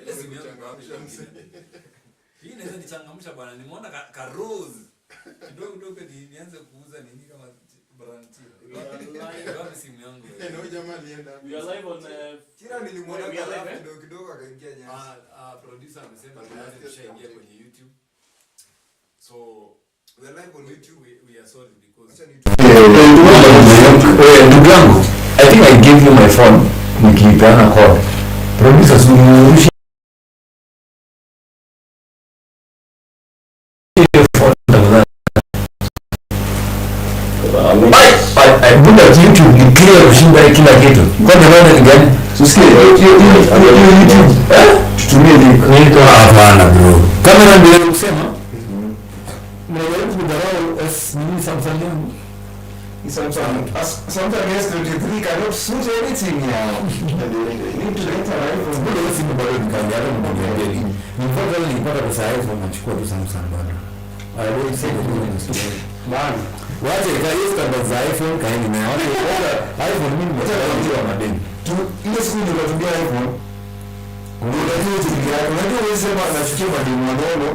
Ile simu yangu wapi hii inaweza nichangamsha bwana. Nimeona ka Rose kidogo nianze kuuza nini kama branchira. Wapi simu yangu? Ndio jamaa alienda. We are live on Chira nilimwona kidogo akaingia nyasi. Producer amesema tuanze kushaingia kwenye YouTube. So we are live on YouTube. We are sorry because ndugu yangu, I think I gave you my phone. Nikipeana call. Producer sumurushi I put at YouTube ni clear kushinda kila kitu. Kwa maana ni gani? Usikie YouTube. Tutumie link. Niko hapana bro. Kama ndio kusema. Mnajaribu kudharau ni Samsung yangu. Samsung S23 cannot suit anything now. Need to get a iPhone. Bado simu bado nikaliana mmoja. Nilipata nilipata pesa iPhone nachukua tu Samsung bado. I will say man. Waje kaya standard za iPhone kaini na wale iPhone mimi nimetoa madeni. Ile siku nilitumia iPhone. Unajua kitu gani? Unajua wewe sema nachukia madeni madogo.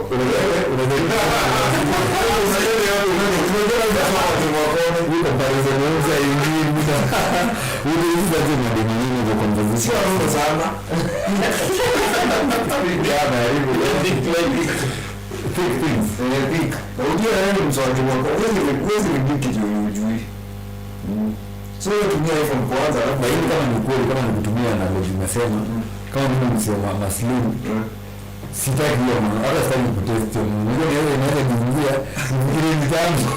So tumia iPhone kwanza alafu hii kama ni kweli kama nikutumia na logic nimesema kama mimi nisema maslim sitaki hiyo hata sitaki kutest mmoja yeye inaweza kuingia ngine mitambo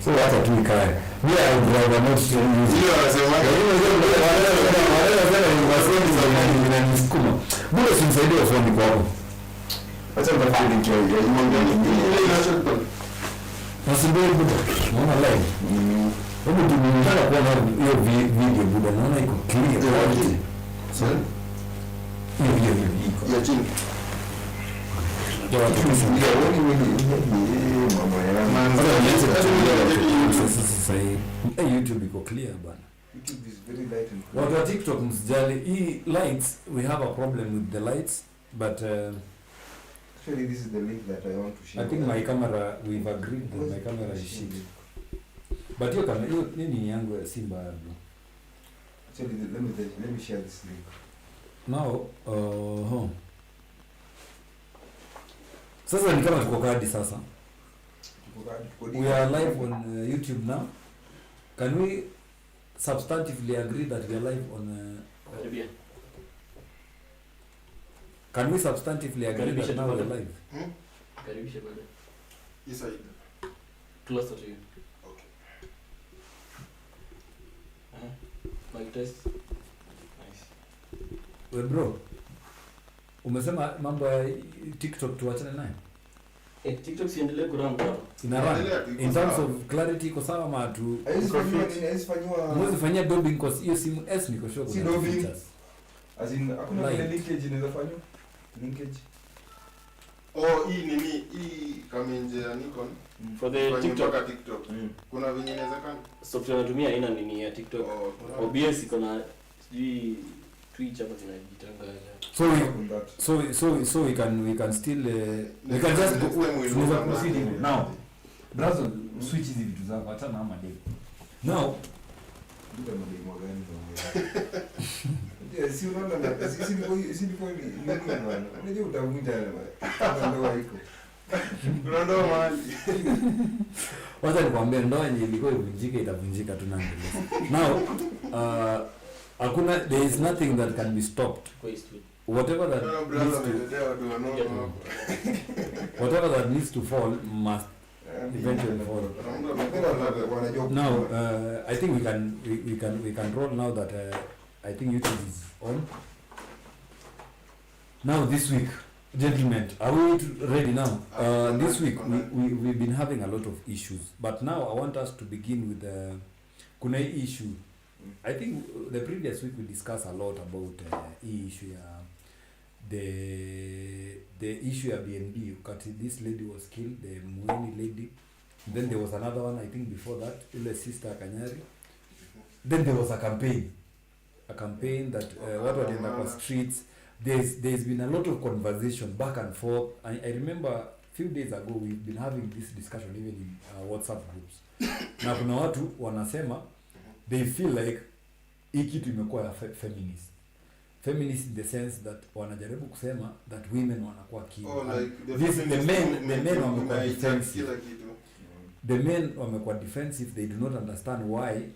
so hata tu ikae mimi au driver not so easy hiyo anasema bora simsaidie fundi kwako acha nitafutie njoo ya ile inacho nasibiri buda naona live hebu tumeanza kuona hiyo video buda naona iko clear quality so hiyo iko ya chini ya watu kusikia mama ya sasa YouTube iko clear bana. YouTube is very light and clear. What TikTok msijali lights we have a problem with the lights but actually this is the link that I want to share. I think my camera we've agreed that my camera is shit. But your camera hiyo nini yangu ya Simba bro. Actually let me share this link. Now sasa ni kama tuko kadi sasa. We are live on YouTube now. Can we substantively agree that we are live on Can we substantively agree that now we are live? Karibisha bado. Yes I. Closer to you. Okay. Mic test. Nice. Well bro. Umesema mambo ya TikTok tuachane naye? TikTok siendelee kurun bro. Ina run. In terms of clarity iko sawa ma tu. Mwezi fanyia dubbing kwa hiyo simu S niko sure kuna features. As in hakuna ile linkage inaweza fanywa. Linkage. Hii kama nje ya Nikon for the TikTok. Kuna venye inawezekana. Software natumia ina nini ya TikTok. OBS iko na sijui Twitch hapa tunajitangaza. So we can still we can just go proceed now. Brother, switch hizi vitu zako acha na madeni. Now ndio madeni gani ndio si unaona na sisi ndipo unajua utavuta ndoa iko ndoa mali wacha nikwambie ndoa yenye ilikuwa ivunjike itavunjika tu now hakuna there is nothing that can be stopped whatever that needs to fall must eventually fall. Now I think we can roll now that I think YouTube is on. Now this week, gentlemen, are we ready now? This week we've been having a lot of issues, but now I want us to begin with the kuna issue. I think the previous week we discussed a lot about issue the issue of BNB. This lady was killed, the Mueni lady. Then there was another one, I think before that, ile sister Kanyari. Then there was a campaign that what were in the streets. There's been a lot of conversation back and forth. I remember a few days ago we've been having this discussion even in WhatsApp groups. Na kuna watu wanasema they feel like hii kitu imekuwa feminist. Feminist in the sense that wanajaribu kusema that women wanakuwa killed. The men wamekuwa defensive. The men wamekuwa defensive. They do not understand why.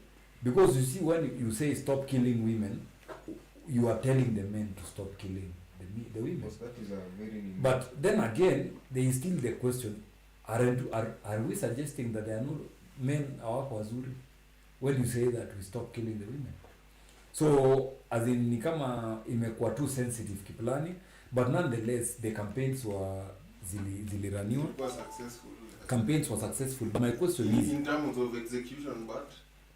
Because you see, when you say stop killing women, you are telling the men to stop killing the women. That is a very but then again, there is still the question: are we suggesting that there are no men hawako wazuri when you say that we stop killing the women? So as in ni kama imekuwa too sensitive kiplani, but nonetheless the campaigns were ziliraniwa. Campaigns were successful. But my question is in terms of execution, but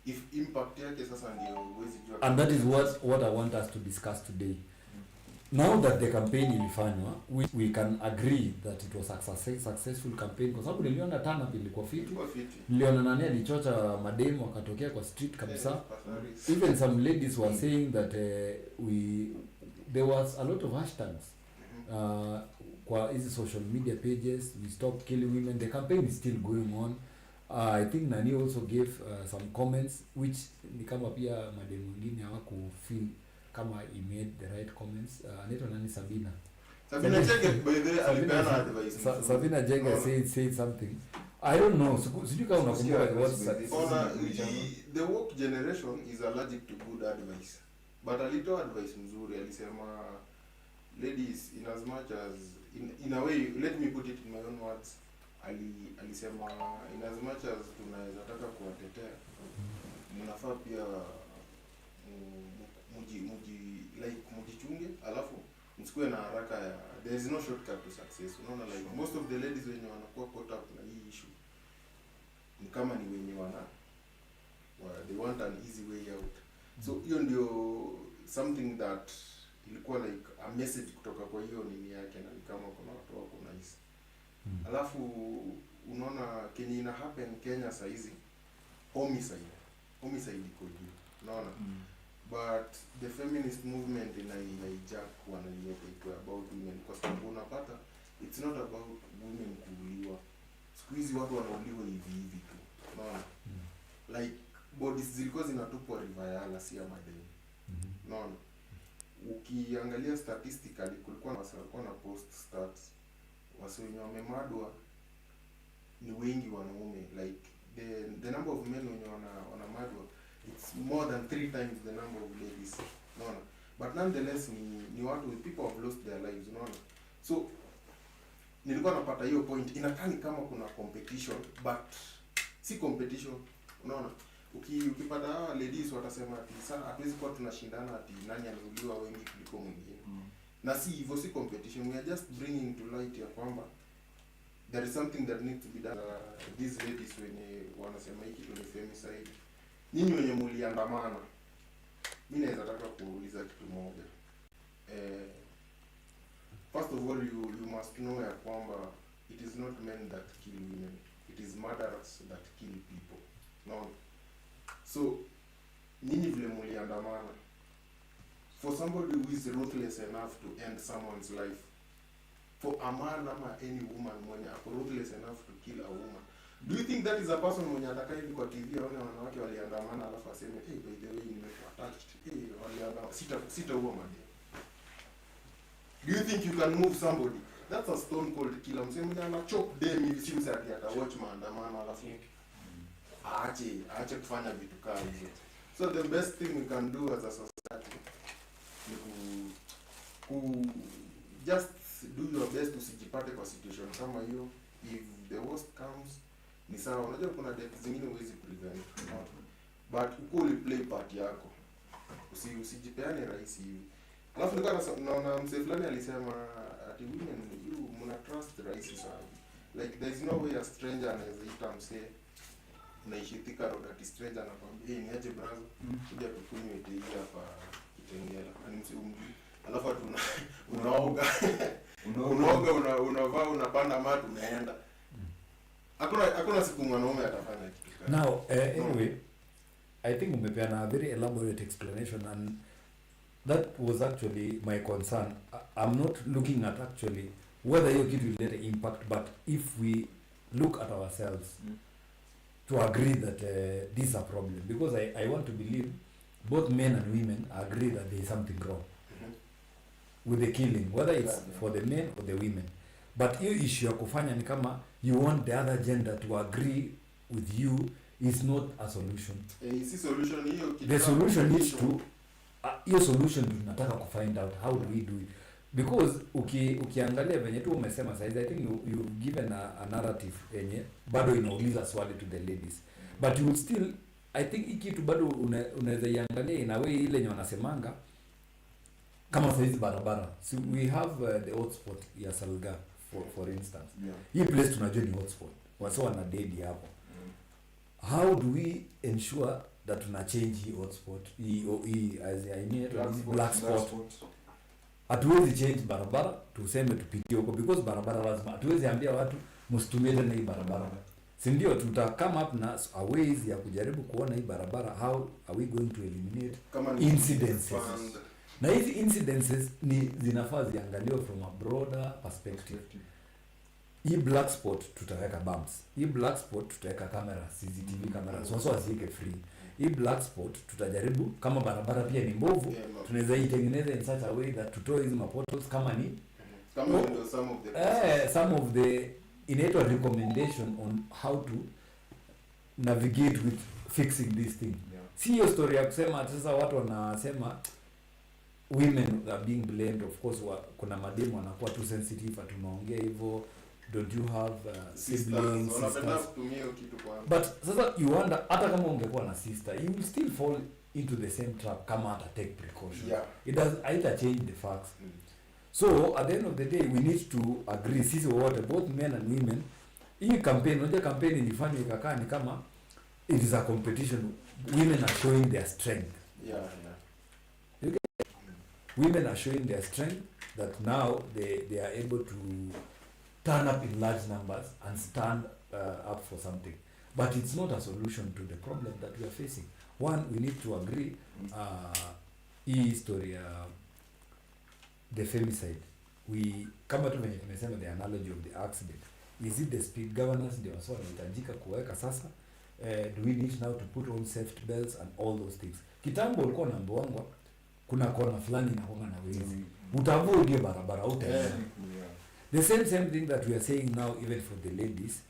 if impact yake sasa ndio huwezi jua. And that is what I want us to discuss today. Now that the campaign ilifanywa, we can agree that it was a successful campaign kwa sababu niliona turn up ilikuwa fiti. Niliona nani alichocha madem wakatokea kwa street kabisa. Even some ladies were saying that there was a lot of hashtags kwa hizi social media pages, we stop killing women. The campaign is still going on. I think Nani also gave some comments which ni kama pia madem wengine hawaku feel kama he made the right comments. Anaitwa nani? Sabina Jenge by the way alipeana advice. Sabina Jenge said something. I don't know. Sijui kama unakumbuka the woke generation is allergic to good advice. But alitoa advice mzuri, alisema ladies, in as much as in a way, let me put it in my own words. Alisema in as much as tunaweza taka kuwatetea, mnafaa pia mujichunge, alafu msikue na haraka ya there is no shortcut to success. Unaona, like most of the ladies wenye wanakuwa caught up na hii issue ni kama ni wenye they want an easy way out. So hiyo ndio something that ilikuwa like a message kutoka kwa hiyo nini yake, na ni kama kuna watu wako nice. Alafu unaona Kenya ina happen Kenya saa hizi homicide iko juu, unaona. But the feminist movement hijack wanaiweka iko about women, kwa sababu unapata it's not about women kuuliwa. Siku hizi watu wanauliwa hivi tu, unaona. Like bodies zilikuwa zinatupwa River si ya madeni, unaona. Ukiangalia statistically kulikuwa na post stats wasi wenye wamemadwa ni wengi wanaume, like the number of men wenye wanamadwa it's more than 3 times the number of ladies, unaona. But nonetheless ni watu, people have lost their lives, unaona. So nilikuwa napata hiyo point, inakani kama kuna competition but si competition, unaona. Ukipata hawa ladies watasema ati sana hatuwezi kuwa tunashindana ati nani anauliwa wengi kuliko mwingine. Na si hivyo, si competition, we are just bringing to light ya kwamba there is something that needs to be done. These ladies wenye wanasema hiki tu ni femicide, nyinyi wenye muliandamana, mimi naweza taka kuuliza kitu moja. First of all, you must know ya kwamba it is not men that kill women, it is murderers that kill people, no. So nyinyi vile muliandamana, for somebody who is ruthless enough to end someone's life, for a man ama any woman mwenye ako ruthless enough to kill a woman, do you think that is a person mwenye ataka hivi kwa TV aone wanawake waliandamana alafu aseme hey, by the way nimekuwa attached, hey waliandamana sitaua madem? Do you think you can move somebody? That's a stone cold killer. Mseme ana chop them hivi, si msati ata watch maandamano alafu aache kufanya vitu kama hizo. So the best thing we can do as a society ni just do your best usijipate kwa situation kama hiyo. If the worst comes, ni sawa. Unajua kuna death zingine huwezi prevent, but uko play part yako. usijipeane rahisi hivi. Alafu naona mzee fulani alisema ati women mna trust rahisi sana. Like there is no way a stranger anaweza ita mzee unaishi Thika Road ati stranger anakwambia ni aje brother kuja tukunywe hii hapa Kitengela ani mzee umjui. Alafu unaoga unavaa unapanda matu unaenda. Hakuna siku mwanaume atafanya kitu kama. Now anyway, I think umepeana a very elaborate explanation, and that was actually my concern. I'm not looking at actually whether your kid will let an impact, but if we look at ourselves to agree that this is a problem, because I want to believe both men and women agree that there is something wrong with the killing, whether it's for the men or the women. But hiyo issue ya kufanya ni kama you want the other gender to agree with you is not a solution. Si solution hiyo. The solution needs to hiyo solution tunataka ku find out how do we do it, because ukiangalia venye tu umesema sasa, I think you given a narrative yenye bado inauliza swali to the ladies, but you will still, I think hiki kitu bado unaweza iangalia in a way ile yenye wanasemanga kama saizi barabara. So we have the hotspot ya Salga for instance. Hii place tunajua ni hotspot, wasa wana dedi hapo. How do we ensure that tuna change hii hotspot, as I mean black spot? Hatuwezi change barabara tuseme tupitie huko, because barabara lazima, hatuwezi ambia watu msitumie tena hii barabara, si ndio? Tuta come up na a ways ya kujaribu kuona hii barabara how are we going to eliminate incidences. Na hizi incidences ni zinafaa ziangaliwe from a broader perspective. Hii black spot tutaweka bumps, hii black spot tutaweka camera, CCTV cameras, so wasiweke free. Hii black spot tutajaribu kama barabara pia ni mbovu, tunaweza itengeneza in such a way that tutoe hizo potholes kama ni some of the inaitwa recommendation on how to navigate with fixing this thing. Si hiyo story ya kusema sasa watu wanasema women are being blamed. Of course kuna mademu wanakuwa too sensitive, tunaongea hivyo, don't you have siblings, sisters? But sasa you wonder, hata kama ungekuwa na sister, you will still fall into the same trap kama hata take precautions. It does either change the facts. So at the end of the day we need to agree, sisi wote both men and women, hii campaign, unajua campaign ilifanywa ikakaa ni kama it is a competition. Women are showing their strength. Women are showing their strength, that now they are able to turn up in large numbers and stand up for something. But it's not a solution to the problem that we are facing. One, we need to agree, hii story the femicide, we kama tu venye tumesema the analogy of the accident, is it the speed governors ndio wasio wanahitajika kuweka sasa? Do we need now to put on safety belts and all those things? Kitambo ulikuwa unaambiwa kuna kona fulani na honga na wezi, utavuo ndio barabara utaenda. The same thing that we are saying now, even for the ladies,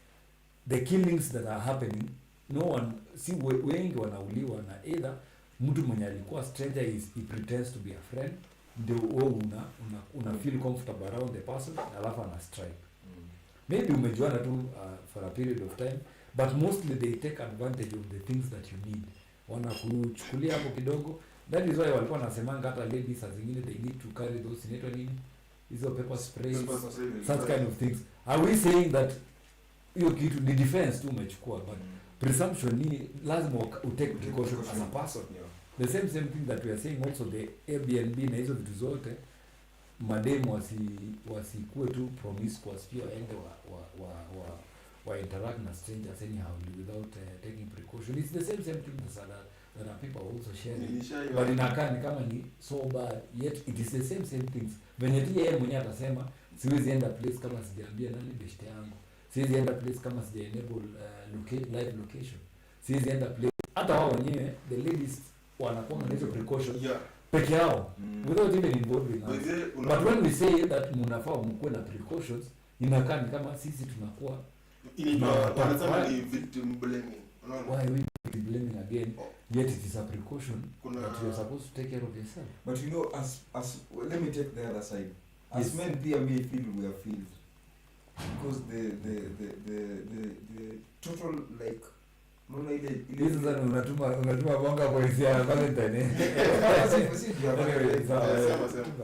the killings that are happening, no one, si wengi wanauliwa na either mtu mwenye alikuwa stranger, he pretends to be a friend, ndio wewe una feel comfortable around the person, alafu ana strike. Maybe umejuana tu for a period of time, but mostly they take advantage of the things that you need. Wanakuchukulia hapo kidogo. That is why walikuwa nasemanga hata ladies saa zingine they need to carry those, inaitwa nini, hizo pepper sprays, such kind of things. Are we saying that hiyo kitu ni defense tu umechukua, but presumption ni lazima utake precaution as a person. The same thing that we are saying also, the Airbnb na hizo vitu zote, mademu wasikue tu promiscuous, pia waende wa interact na strangers anyhow without taking precaution. It's the same thing that are people also sharing, but inakaa ni kama ni so bad, yet it is the same things. Venye tu yeye mwenyewe atasema siwezi enda place kama sijaambia nani best yangu, siwezi enda place kama sija enable live location, siwezi enda place. Hata wao wenyewe the ladies wanakuwa na hizo precaution peke yao without even involving us. But when we say that mnafaa mkuwe na precautions, inakaa ni kama sisi tunakuwa wanasema ni victim blaming. Why we blaming again? Yet it is a precaution that you are supposed to take care of yourself. But you know, as let me take the other side. As men, we feel we are failed because the total like Unaona ile Hizo sana unatuma bonga polisi ya Valentine.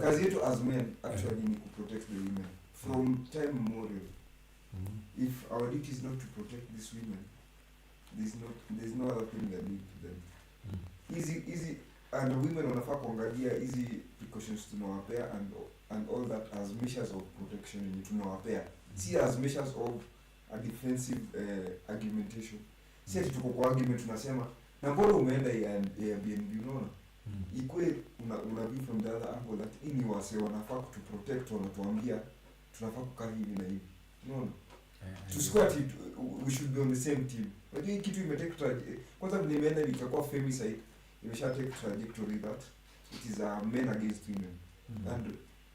Kazi yetu as men actually ni to protect the women from time immemorial. If our duty is not to protect these women, there's no other thing that we do them. Easy and women wanafaa kuangalia hizi precautions tunawapea and all that as measures of protection yenye tunawapea, si as measures of a defensive argumentation. Si ati tuko kwa argument tunasema na mbona umeenda Airbnb, unaona? Ikwe una view from the other angle that ini wase wanafaa kutu protect, wanatuambia tunafaa kukaa hivi na hivi, unaona? Tusikuwa ati we should be on the same team. Unajua hii kitu imetake kwanza nimeenda ikakuwa femicide, imesha take trajectory that it is a men against women.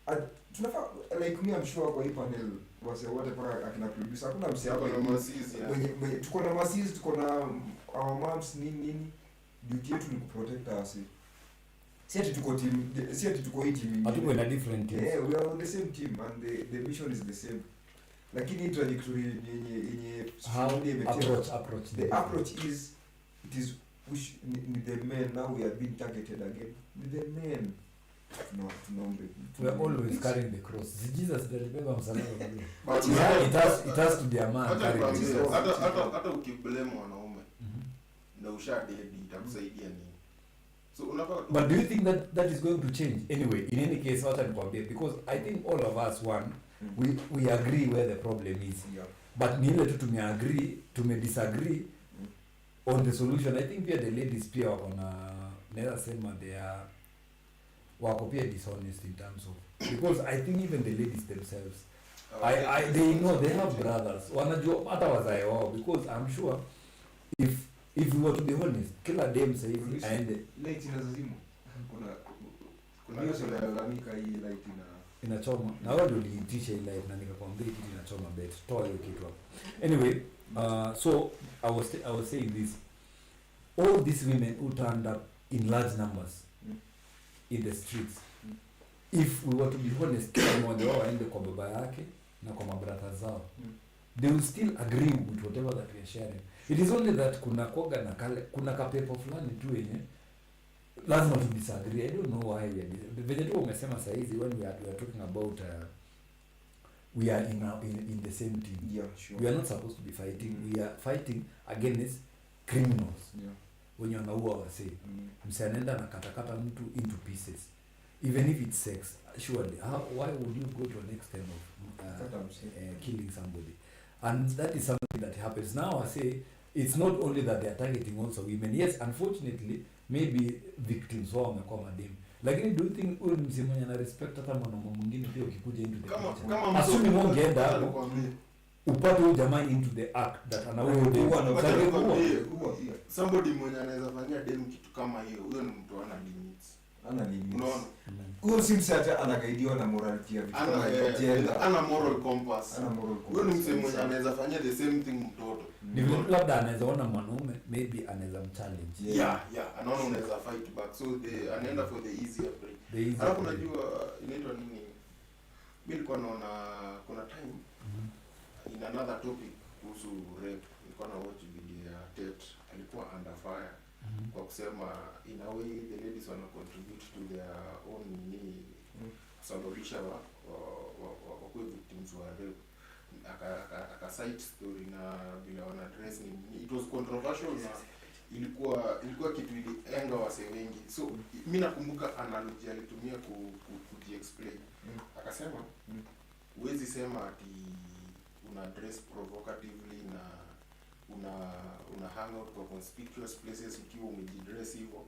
And tunafaa like me I'm sure kwa hii panel wase wote paka akina producer hakuna mse hapa na masisi mwenye tuko na masisi, tuko na our moms nini duty yetu ni protect us. Si ati tuko team, si ati tuko hii team. Hatuko na different teams. Yeah, we are on the same team and the mission is the same. Lakini trajectory yenye approach the approach is it is which the men now we are being targeted again with the men. No, we are always carrying the cross. Jesus delibeba msalaba kabisa. But it has to be a man carrying the cross. Hata ukiblame wanaume na ushadedi itakusaidia nini? So unafaa. But do you think that is going to change anyway? In any case, what I'm saying, because I think all of us we agree where the problem is. Yeah. But ni ile tu tume disagree on the solution. I think pia the ladies pia wako na naweza sema they are wako pia dishonest in terms of, because I think even the ladies themselves they know they have brothers wanajua hata wazae wao, because I'm sure if we were to be honest, kila dem sasa hivi aende light inazima kuna hiyo sura ya hii light inachoma na wewe ndio uliitisha ile light na nikakwambia kitu inachoma bet toa hiyo kitu hapo. Anyway, so I was saying this, all these women who turned up in large numbers in the streets, if we were to be honest, kila mmoja wao aende kwa baba yake na kwa mabrother zao, they will still agree with whatever that we are sharing. It is only that kuna kapepo fulani tu yenye lazima tu disagree. I don't know why we are vile tu umesema saa hizi when we are talking about we are in the same team. Yeah, sure. We are not supposed to be fighting. We are fighting against criminals. Yeah. Wenye wanaua wase. Mse anaenda na katakata mtu into pieces. Even if it's sex, surely why would you go to an extent of killing somebody? And that is something that happens now. I say it's not only that they are targeting also women. Yes, unfortunately maybe victims wao wamekuwa madem, lakini do you think huyu mzee mwenye ana respect hata mwanaume mwingine pia ukikuja into the kama assume mongeenda hapo upate huyu jamaa into the act that anaua somebody mwenye anaweza fanyia dem kitu kama hiyo, huyo ni mtu ana limits. Unaona? Huyo si msata anakaidiwa na morality ya vitu ana moral compass. Huyo ni mtu mwenye anaweza fanyia the same thing mtoto. Ni vile labda anaweza ona mwanaume maybe anaweza mchallenge. Yeah, anaona unaweza fight back, so anaenda for the easier break. Alafu unajua inaitwa nini? Mimi nilikuwa naona kuna time in another topic kuhusu rape, nilikuwa na watch video ya Tet, alikuwa under fire kwa kusema in a way the ladies wana contribute to their own kusababisha wa victims wa rape. Aka cite story na bila wana dress ni it was controversial na ilikuwa kitu ilienga wase wengi. So mimi nakumbuka analogy alitumia explain. Akasema huwezi sema ati una dress provocatively na una hang out kwa conspicuous places ukiwa umejidress hivyo,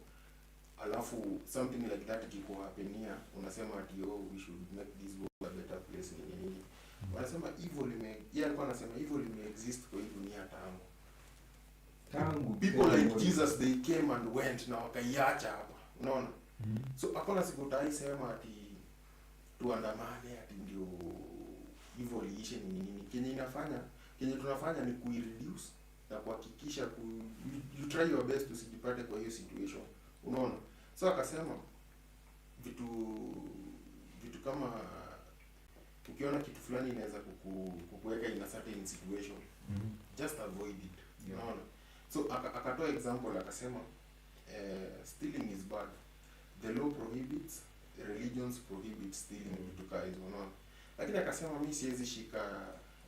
alafu something like that kiko hapenia unasema ati we should make this world a better place nini. Wanasema evil yeye alikuwa anasema evil exist kwa hii dunia tangu people like Jesus they came and went na wakaiacha hapa, unaona? So hakuna siku sema ati tuandamane ati ndio evil iishe nini. Kenye tunafanya ni kuireduce na kuhakikisha you try your best usijipate kwa hiyo situation, unaona? So akasema vitu kama ukiona kitu fulani inaweza kukuweka in a certain situation, just avoid it, unaona? So akatoa example akasema stealing is bad, the law prohibits, religions prohibit stealing, vitu kama hizo, unaona. Lakini akasema mimi siwezi shika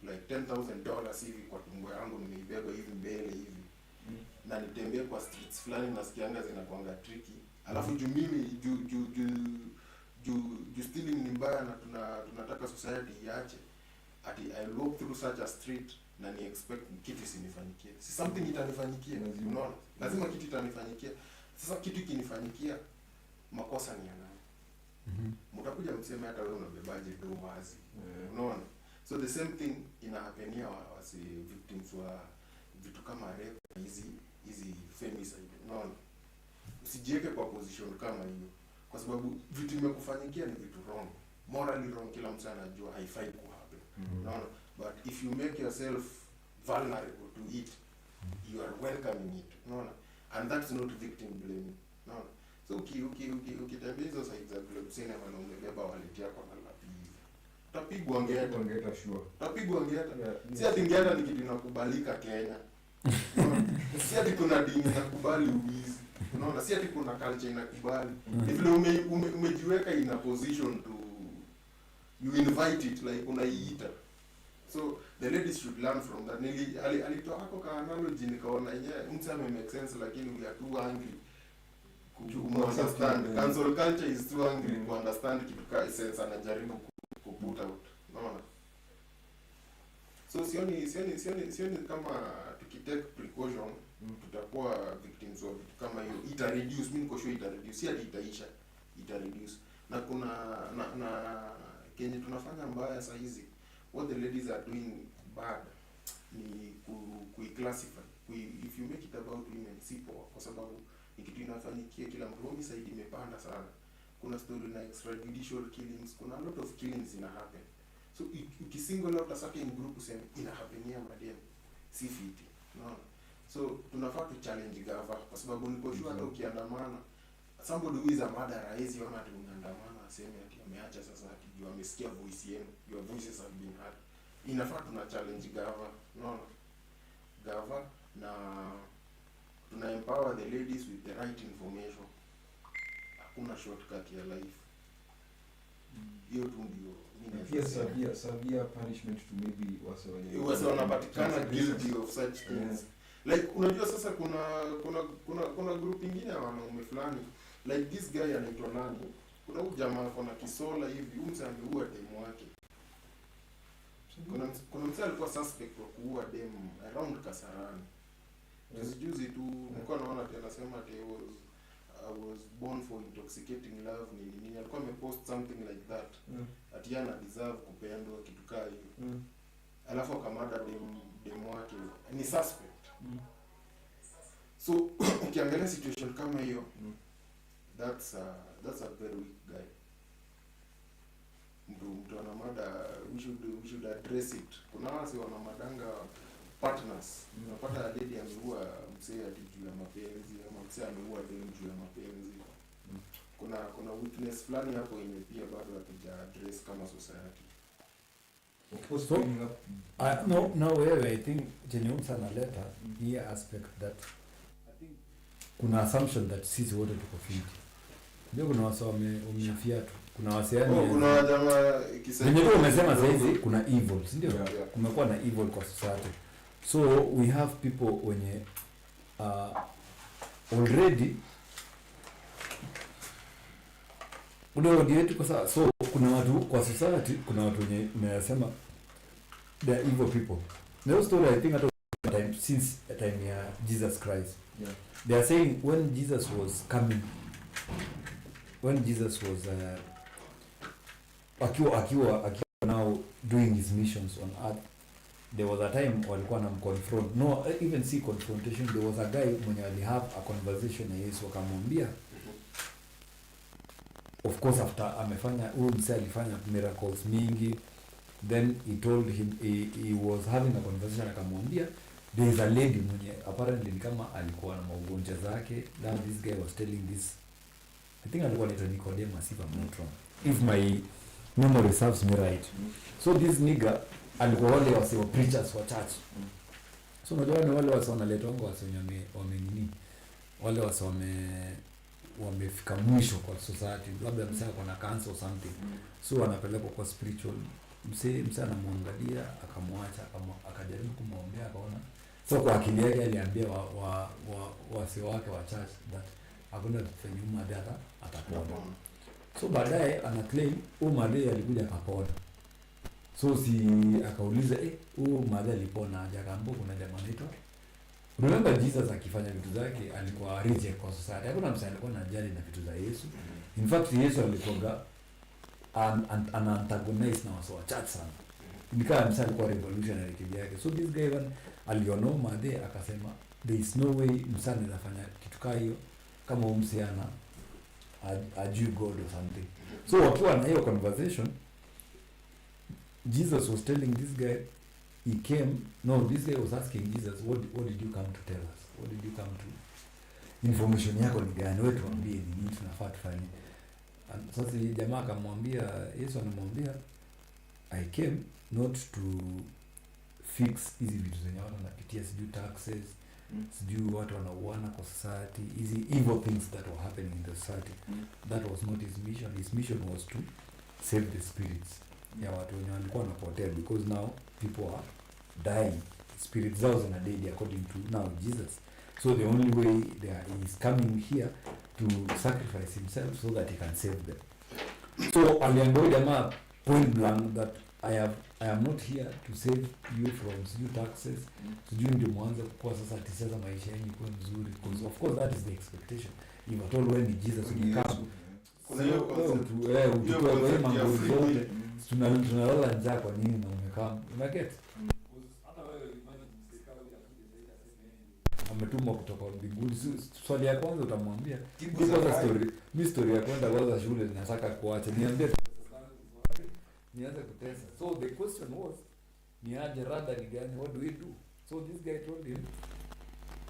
like $10,000 hivi kwa tumbo yangu nimeibeba hivi mbele hivi na nitembee kwa streets fulani nasikianga zinakuanga tricky, alafu juu mimi juu stealing ni mbaya na tunataka society iache, ati I walk through such a street na ni expect kitu isinifanyikie. Si something itanifanyikia, unaona? Lazima kitu itanifanyikia. Sasa kitu kinifanyikia, makosa ni ya nani? Mtakuja mseme hata wewe unabebaje do wazi. Unaona? So the same thing inahapenia wasi victims wa vitu kama rape, hizi femicide. Unaona? Usijiweke kwa position kama hiyo, kwa sababu vitu imekufanyikia ni vitu wrong, morally wrong, kila mtu anajua haifai ku happen. Unaona? But if you make yourself vulnerable to it, you are welcoming it. Unaona? And that's not victim blaming. Unaona? So ukitembea hizo sides za Globe Cinema na umebeba wallet yako na lapi, utapigwa ngeta sure. Utapigwa ngeta. Si ati ngeta ni kitu inakubalika Kenya. Si ati kuna dini inakubali uwizi. Unaona? Si ati kuna culture inakubali. Ni vile umejiweka in a position to you invite it, like unaiita. So the ladies should learn from that. Alitoa hako ka analogy nikaona yenyewe mtu make sense, lakini we are too angry to understand. Cancel culture is too angry to understand kitu ka essence anajaribu ku put out. Unaona? So sioni kama tukitake precaution tutakuwa victims of vitu kama hiyo. Ita reduce, mimi niko sure ita reduce. Si ati itaisha, ita reduce. Na kuna na kenye tunafanya mbaya saa hizi, what the ladies are doing bad ni kuiclassify. If you make it about women, si poa, kwa sababu ni kitu inafanyikia kila mtu. Homicide imepanda sana. Kuna story na extrajudicial killings, kuna a lot of killings ina happen. So ukisingle out a certain group useme ina hapenia madem, si fiti. Unaona? So tunafaa tu challenge gava, kwa sababu niko sure hata ukiandamana, somebody who is a murderer hizi wana ati unaandamana aseme ati ameacha sasa ati juu amesikia voice yenu, your voices have been heard. Inafaa tuna challenge gava, unaona? Gava na tuna empower the ladies with the right information. Hakuna shortcut ya life. Hiyo tu ndio mimi severe punishment to maybe wase wanapatikana guilty of such things. Like unajua sasa kuna group ingine ya wanaume fulani, like this guy anaitwa nani, kuna huyu jamaa akona kisola hivi, huyu msa ameua demu wake. Kuna msa alikuwa suspect wa kuua demu around Kasarani. Juzi tu nilikuwa naona tena sema ati I was born for intoxicating love nini alikuwa amepost something like that. Ati yana deserve kupendwa kitu kaa hiyo. Alafu akamada demu wake ni suspect. So ukiangalia situation kama hiyo, that's a very weak guy. Mtu ana mada, we should address it. Kuna wase wana madanga partners. Unapata lady ameua mzee ati juu ya mapenzi, ama mzee ameua demu juu ya mapenzi. Kuna weakness fulani hapo yenye pia bado hatuja address kama society. No, wewe I think genuine sana leta hii aspect that I think kuna assumption that sisi wote tuko fit. Ndio kuna wasa wamefia tu. Kuna wasiani. Kuna jamaa kisema. Ndio umesema sasa hivi kuna evil, ndio? Kumekuwa na evil kwa society. So we have people wenye already ndio yetu kwa sasa. So kuna watu kwa society, kuna watu wenye nimesema they are evil people. No story I think at time since the time ya Jesus Christ. Yeah. They are saying when Jesus was coming, when Jesus was akiwa now doing his missions on earth, there was a time walikuwa na confront, no even see confrontation, there was a guy mwenye ali have a conversation na Yesu akamwambia, of course after amefanya huyo msee alifanya miracles mingi, then he told him he was having a conversation akamwambia there is a lady mwenye apparently kama alikuwa na magonjwa zake, that this guy was telling this, I think alikuwa anaitwa Nicodemus if I'm not wrong, if my memory serves me right. So this nigga alikuwa wale wase preachers wa church. So unajua ni wale wasa wanaletwa wasa wame nini, wale wasa wamefika mwisho kwa society, labda msee kuna cancer or something, so wanapelekwa kwa spiritual. Msee anamwangalia akamwacha, akajaribu kumwombea, akaona so kwa akili yake aliambia wasi wake wa church that hakuna fenyuma data atapona. So baadaye ana claim madhe alikuja akapona. So si akauliza madhe alipona aje? Akaambia kuna jamaa anaitwa, remember Jesus akifanya vitu zake alikuwa reject kwa society. Hakuna msanii alikuwa anajali na vitu za Yesu. In fact Yesu alikuwa an antagonize na watu wa church sana. Nikaa msanii alikuwa revolutionary kivyake. So this guy even aliona madhe akasema there is no way msanii anafanya kitu kama hiyo kama msiana ajui God or something. So wakiwa na hiyo conversation, Jesus was telling this guy, this guy was asking Jesus, what did you come to tell us? What did you come to? Information yako ni gani? Wewe tuambie ni nini tunafaa tufanye. Sasa jamaa akamwambia, Yesu anamwambia, I came not to fix hizi vitu zenye watu wanapitia, sijui taxes, sijui watu wanauana kwa society, easy evil things that were happening in the society. That was not his mission. His mission was to save the spirits ya watu wenye walikuwa wanapotea, because now people are dying, spirits zao zina dead according to now Jesus. So the only way he is coming here to sacrifice himself so that he can save them. So aliambiwa jamaa point blank that I am not here to save you from sijui taxes, sijui ndio mwanzo kwa sasa atiseza maisha yenu kwa nzuri, because of course that is the expectation. If at all when Jesus will come, kuna hiyo ututoe kwa mambo zote, tunalala njaa kwa nini na umekaa unaget ametumwa kutoka mbinguni. Swali ya kwanza utamwambia story ya kwenda kwanza shule nataka kuacha, niambie nianze kutesa. So the question was ni aje rada ni gani, what do we do? So this guy told him,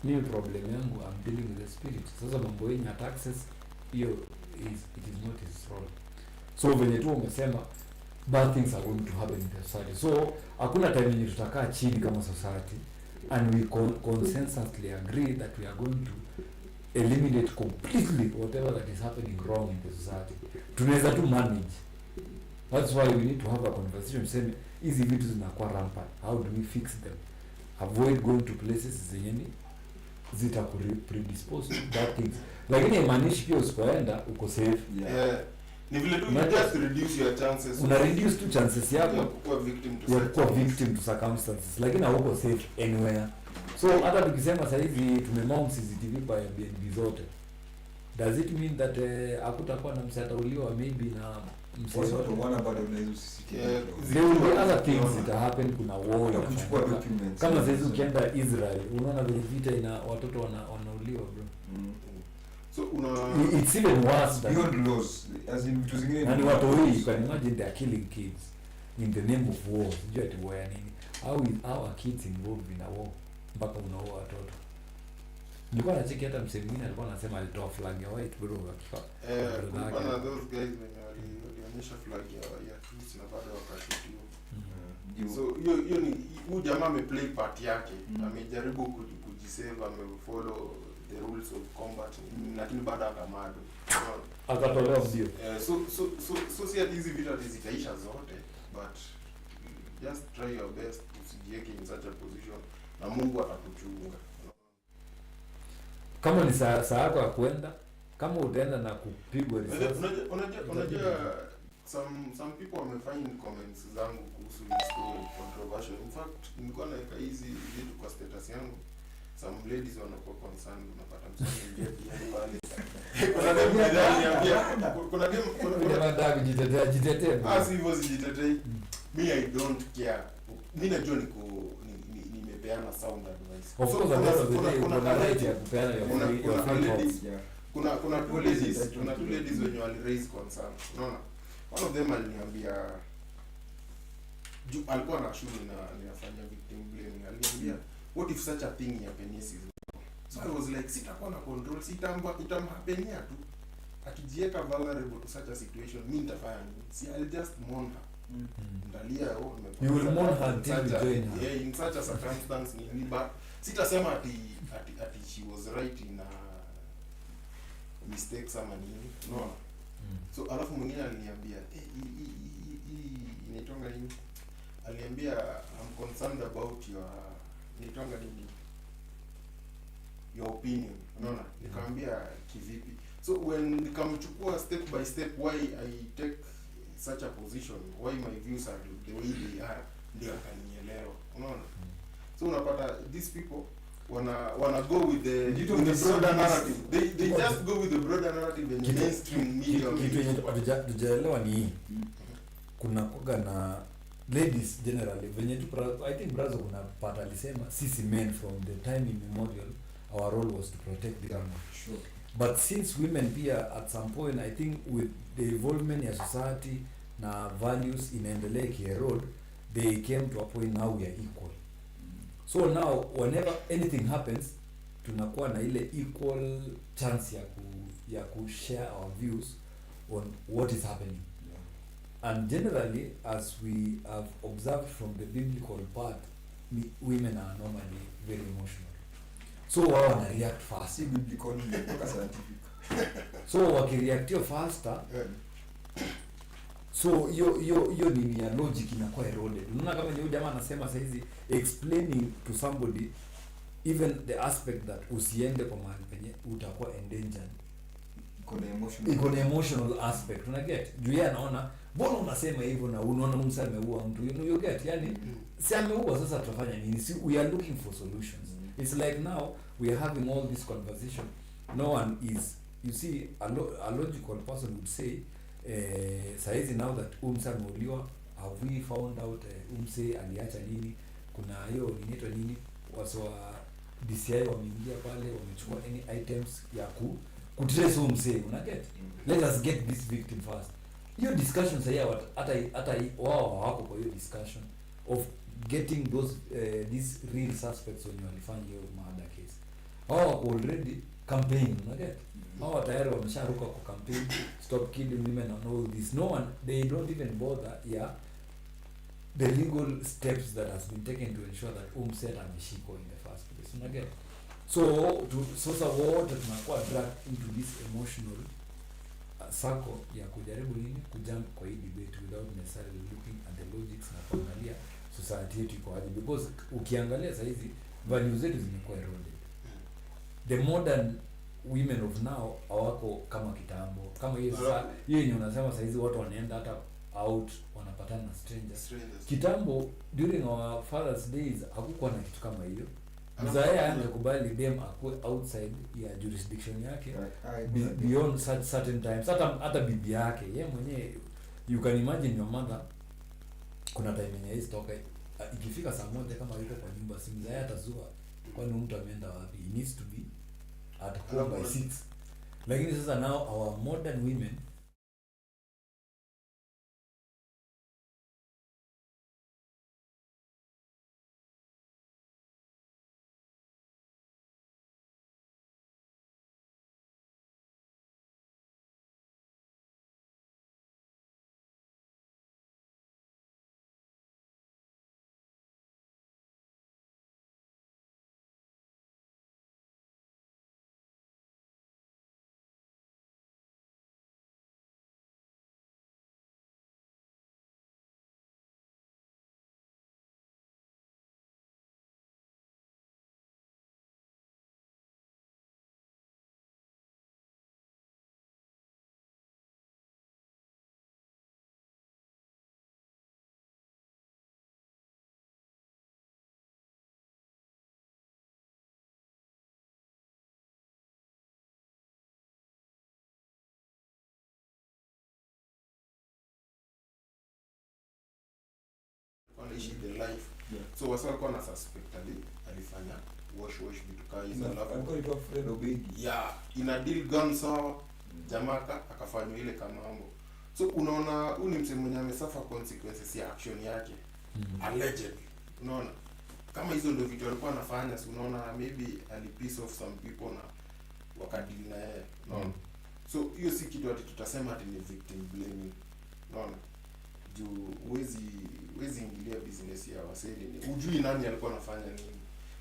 ni problem yangu, I'm dealing with the spirit. Sasa mambo yenye taxes hiyo it is not his role. So venye tu umesema bad things are going to happen in the society. So hakuna time yenye tutakaa chini kama society and we consensually agree that we are going to eliminate completely whatever that is happening wrong in the society. Tunaweza tu manage. That's why we need to have a conversation saying hizi vitu zinakuwa rampant, how do we fix them? Avoid going to places zenye zita predispose to bad things. Lakini imanishi pia usipoenda uko safe. Ni vile tu just reduce your chances. Una reduce tu chances yako kuwa victim to circumstances. Lakini hauko safe anywhere. So hata tukisema sasa hivi tumemount CCTV kwa Airbnb zote, does it mean that hakutakuwa na msatauliwa maybe na msasa tunaona bado unaweza CCTV? There will be other things that happen. Kuna war ya kuchukua documents. Kama sasa ukienda Israel unaona vile vita ina watoto wanauliwa bro. So it's even worse than beyond laws, as in vitu zingine. And watu wengi, you can imagine they are killing kids in the name of war. Sijui ati war ya nini? How are kids involved in a war mpaka unaua watoto? Nilikuwa nacheki hata msee mwingine alikuwa anasema alitoa flag ya white bro akifa. Kuna those guys wenye walionyesha flag ya truth na bado wakashutiwa. So hiyo ni huyu jamaa ameplay part yake. Amejaribu kujisave, amefollow the rules of combat, lakini bado akamado. Akatolewa mbio. So si hizi vita zitaisha zote, but just try your best usijiweke in such a position na Mungu atakuchunga. Kama ni saa yako ya kwenda, kama utaenda na kupigwa risasi. Unajua some people wamefind comments zangu kuhusu hii story controversial. In fact, nilikuwa naweka hizi vitu kwa status yangu. Some ladies wanakuwa concerned, unapata msanii ndiye pale. Kuna dada kujitetea. Asi hivyo sijitetei. Me I don't care. Mimi najua nimepeana sound advice. Of course, kuna right ya kupeana your free thoughts. Kuna two ladies wenye wali raise concern. Unaona? One of them aliniambia alikuwa na shule na ninafanya victim blaming. Aliniambia what if such a thing happens? So I was like, sitakuwa na control, itamhapenia tu. Akijieka vulnerable to such a situation, mimi nitafanya nini? See, I'll just mourn her. ndalia You will mourn her until you join her. Yeah, in such a circumstance ni but sitasema ati she was right in mistakes ama nini, unaona. So alafu mwingine aliniambia inaitanga nini, aliambia I'm concerned about your inaitanga nini, your opinion, unaona. Nikamwambia kivipi? So when nikamchukua step by step why I take such a position, why my views are the way they are, ndio akanielewa, unaona. So unapata these people wanna go with the broader narrative. They just go with the broader narrative and mainstream media. Kitu yenye tujaelewa ni hii. Kuna kuga na ladies generally venye tu I think Brazo kuna part alisema sisi men from the time immemorial our role was to protect the woman. Sure. But since women pia at some point I think with the evolvement ya society na values inaendelea kierode, they came to a point now we are equal. So now whenever anything happens tunakuwa na ile equal chance ya ku share our views on what is happening. And generally as we have observed from the biblical part, women are normally very emotional. So wao wana react fast. Si biblical ni kutoka scientific. So wakireactio faster, so hiyo nini ya logic inakuwa eroded. Unaona kama yule jamaa anasema sasa hizi explaining to somebody even the aspect that usiende kwa mahali penye utakuwa endangered. Iko na emotional aspect. Una get? Juu yeye anaona mbona unasema hivyo na unaona mtu ameua mtu. You get? Yani si ameua sasa tutafanya nini? Si we are looking for solutions. It's like now we are having all this conversation. No one is, you see, a logical person would say saizi now that umsa ameuliwa, have we found out umse aliacha nini, kuna hiyo inaitwa nini, waswa DCI wameingia pale wamechukua any items ya kutrace umse, una get? Let us get this victim first. Hiyo discussion sasa hata wao hawako kwa hiyo discussion of getting those these real suspects when walifanya hiyo murder case. Hao already campaign, una get? Hao tayari wamesharuka kwa campaign stop killing women and all this. No one, they don't even bother the legal steps that has been taken to ensure that umset ameshikwa in the first place, una get? So sasa wote tunakuwa dragged into this emotional circle ya kujaribu nini kujump kwa hii debate without necessarily looking at the logics na kuangalia society yetu iko aje, because ukiangalia sasa hizi values zetu zimekuwa eroded. The modern women of now hawako kama kitambo, kama hiyo sasa hiyo yenye unasema sasa hizi watu wanaenda hata out wanapatana na strangers. Kitambo during our fathers days hakukuwa na kitu kama hiyo. Mzaya angekubali them akue outside ya jurisdiction yake beyond certain times, hata bibi yake yeye mwenyewe. You can imagine your mother, kuna time yenye hizi toka ikifika saa moja kama yuko kwa nyumba, si mzaya atazua kwani mtu ameenda wapi. He needs to be at home by 6. Lakini sasa now our modern women wanaishi the life. So wasa walikuwa na suspect alifanya wash vitu kaa hizo, alafu alikuwa anaitwa Fred Obedi. ina deal gun sawa, jamaka akafanywa ile kamambo. So unaona huyu ni msemo mwenye amesafa consequences ya action yake. Allegedly. Unaona? Kama hizo ndio vitu alikuwa anafanya, so unaona maybe alipiece off some people na wakadili na yeye. Unaona? So hiyo si kitu ati tutasema ati ni victim blaming. Unaona? juu huwezi ingilia business ya wasee ni ujui nani alikuwa anafanya nini.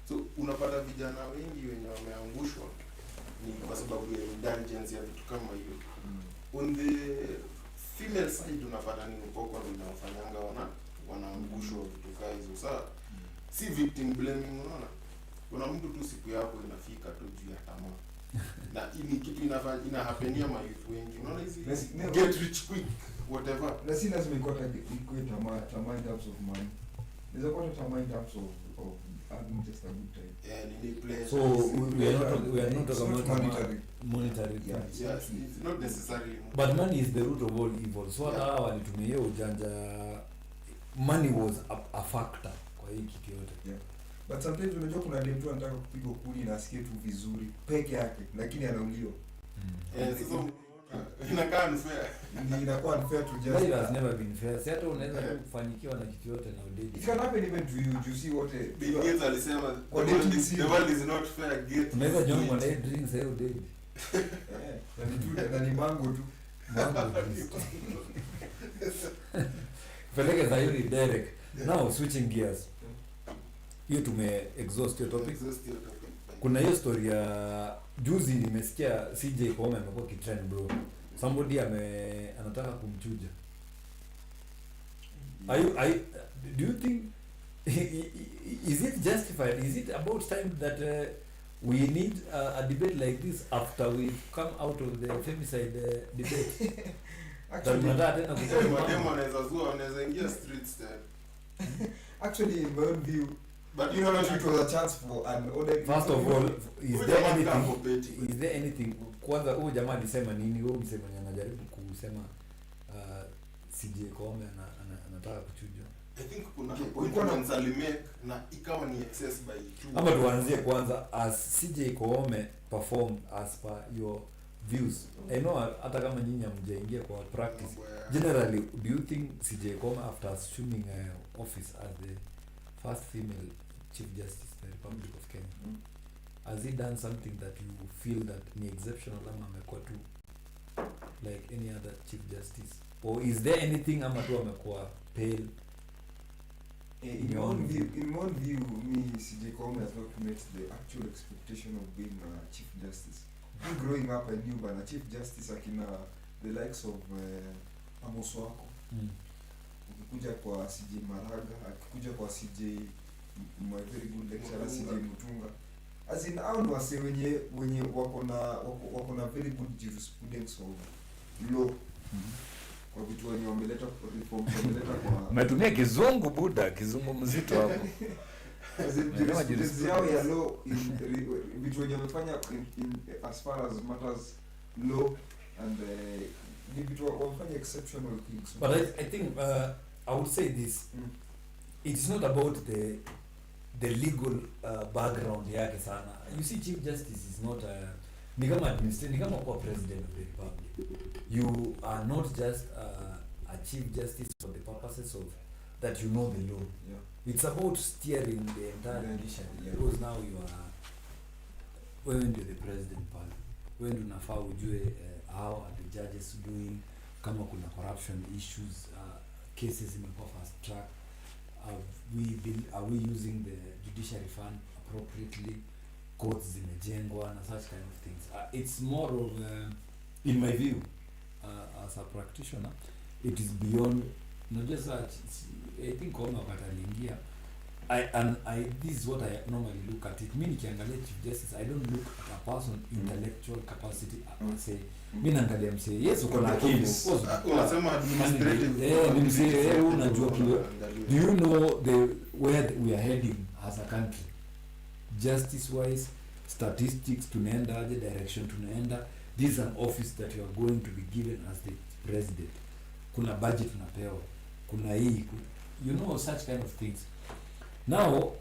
So unapata vijana wengi wenye wameangushwa ni kwa sababu ya indulgence ya vitu kama hiyo. On the female side unapata ni ukoko ndio inafanyanga wanaangushwa vitu kama hizo. Sasa si victim blaming, unaona? Kuna mtu tu siku yako inafika tu juu ya tamaa. Na ili kitu ina hapenia ma youth wengi. Unaona hizi get rich quick whatever. Na si lazima ikuwe tamaa in terms of money. Inaweza kuwa tamaa in terms of having just a good time. Yeah, ni play. So we are not talking about monetary. Yes, it's not necessarily. But money is the root of all evil. So hata walitumia ujanja, money was a factor kwa hii kitu yote. Yeah. But sometimes unajua kuna dem tu anataka kupiga kuli na asikie tu vizuri peke yake lakini anauliwa. So inakaa unfair. Inakuwa unfair to just. Life has never been fair. Si hata unaweza kufanikiwa na kitu yote na udedi. It can happen even to you. You see what Bill Gates alisema the world is not fair. Gates. Unaweza join one day drinks hiyo udedi. Na ni mango tu. Peleke za hiyo Derek. Now switching gears. Hiyo exhaust your topic. Kuna hiyo story ya juzi nimesikia CJ Koome amekuwa kitrend bro. Somebody anataka kumchuja. Do you think is it justified? Is it about time that we need a debate like this after we've come out of the femicide debate? Actually, in my own view, but you know, it was a chance for an order. First of all, is there anything? Kwanza huyu jamaa alisema nini? Huyu msemaji anajaribu kusema CJ Koome anataka kuchujwa. I think kuna appointments alimake na ikawa ni excess by 2. Ama tuanzie kwanza as CJ Koome performed as per your views. I know hata kama nyinyi hamjaingia kwa practice. Generally, do you think CJ Koome after assuming office as the first female Chief Justice of the Republic of Kenya, has he done something that you feel that ni exceptional ama amekuwa tu like any other Chief Justice? Or is there anything ama tu amekuwa pale? In my own view, me, CJ Koome has not met the actual expectation of being a Chief Justice. Growing up, I knew bana Chief Justice akina the likes of Amos Wako. Ukikuja kwa CJ Maraga, akikuja kwa CJ my very good lecturer CJ Mutunga. As in hao wase wenye wako na very good jurisprudence of law. Kwa vitu wenye wameleta reform kwa umetumia kizungu buda, kizungu mzito hapo. Jurisprudence yao ya law vitu wenye wamefanya as far as matters law and vitu wamefanya exceptional things. But I think I would say this. It's not about the legal background yake sana. You see, Chief Justice is not ni kama administrator, ni kama kwa president of the republic. You are not just a Chief Justice for the purposes of that you know the law. Yeah. It's about steering the entire nation. Because now you are when you're the president pale, when unafaa ujue how are the judges doing, kama kuna corruption issues, cases imekuwa fast track. Are we using the judiciary fund appropriately? Courts zimejengwa na such kind of things. It's more of, in my view, as a practitioner, it is beyond not just that. I think Koome wakati aliingia, this is what I normally look at it. Mimi nikiangalia Chief Justice, I don't look at a person intellectual capacity. I say, mimi naangalia msee, yes uko na akili, of course. Unasema administrative. Ni msee unajua kiwe. Do you know where we are heading as a country? Justice wise, statistics tunaenda aje, direction tunaenda. This is an office that you are going to be given as the president. Kuna budget unapewa. Kuna hii, you know, such kind of things. Now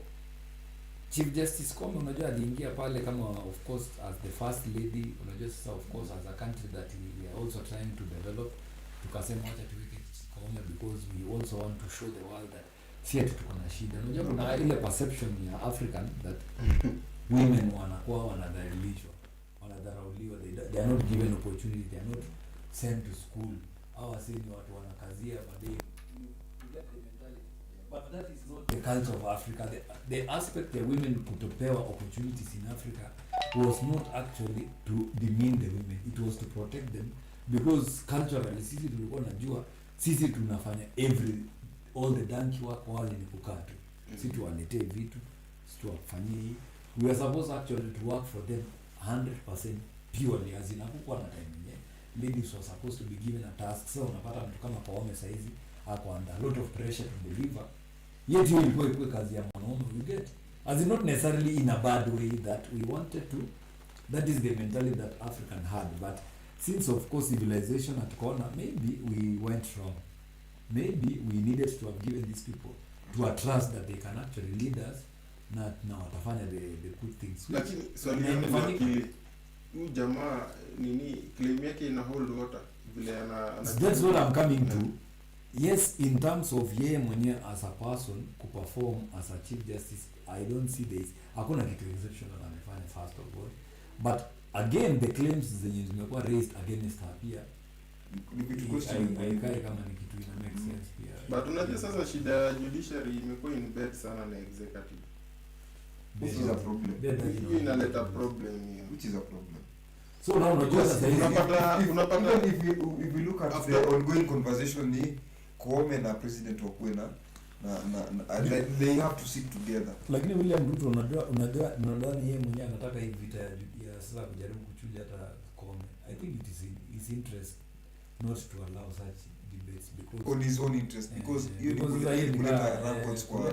Chief Justice Koome unajua aliingia pale kama of course as the first lady, unajua sasa of course as a country that we are also trying to develop, tukasema wacha tuweke Koome because we also want to show the world that si ati tuko na shida. Unajua kuna ile perception ya African that women wanakuwa wanadhalilishwa, wanadharauliwa, they are not given opportunity, they are not sent to school. Hawa si ni watu wanakazia baadaye reflect the mentality. But that is not the culture of Africa. The aspect the women kutopewa opportunities in Africa was not actually to demean the women. It was to protect them because culturally sisi tulikuwa najua sisi tunafanya all the donkey work wale ni kukaa tu. Sisi tuwaletee vitu, sisi tuwafanyie hii. We are supposed actually to work for them 100% purely as in hakukuwa na time yenyewe. Ladies were supposed to be given a task. So unapata mtu kama Koome saizi ako under a lot of pressure to deliver. Yet hiyo ilikuwa kazi ya mwanaume, we get. As in not necessarily in a bad way that we wanted to. That is the mentality that African had. But since of course civilization at corner, maybe we went wrong. Maybe we needed to have given these people to a trust that they can actually lead us. Na watafanya the good things. Lakini swali langu ni kile huyu jamaa nini claim yake ina hold water vile ana that's what I'm coming to. Yes, in terms of yeye mwenyewe as a person kuperform as a chief justice, I don't see this. Hakuna kitu exceptional amefanya first of all. But again the claims zenye zimekuwa raised against her pia ni vitu question haikai kama ni kitu ina make sense pia. But unajua sasa shida ya judiciary imekuwa in bed sana na executive. Which is a problem. Hiyo inaleta problem hiyo. Which is a problem. So now unajua sasa hivi unapata if you look at the ongoing conversation ni Koome na president wakuwe na they have to sit together. Lakini William Ruto unadhani yeye mwenyewe anataka hii vita ya sasa kujaribu kuchuja hata Koome. I think it is in his interest not to allow such debates because on his own interest because you kuleta records kwa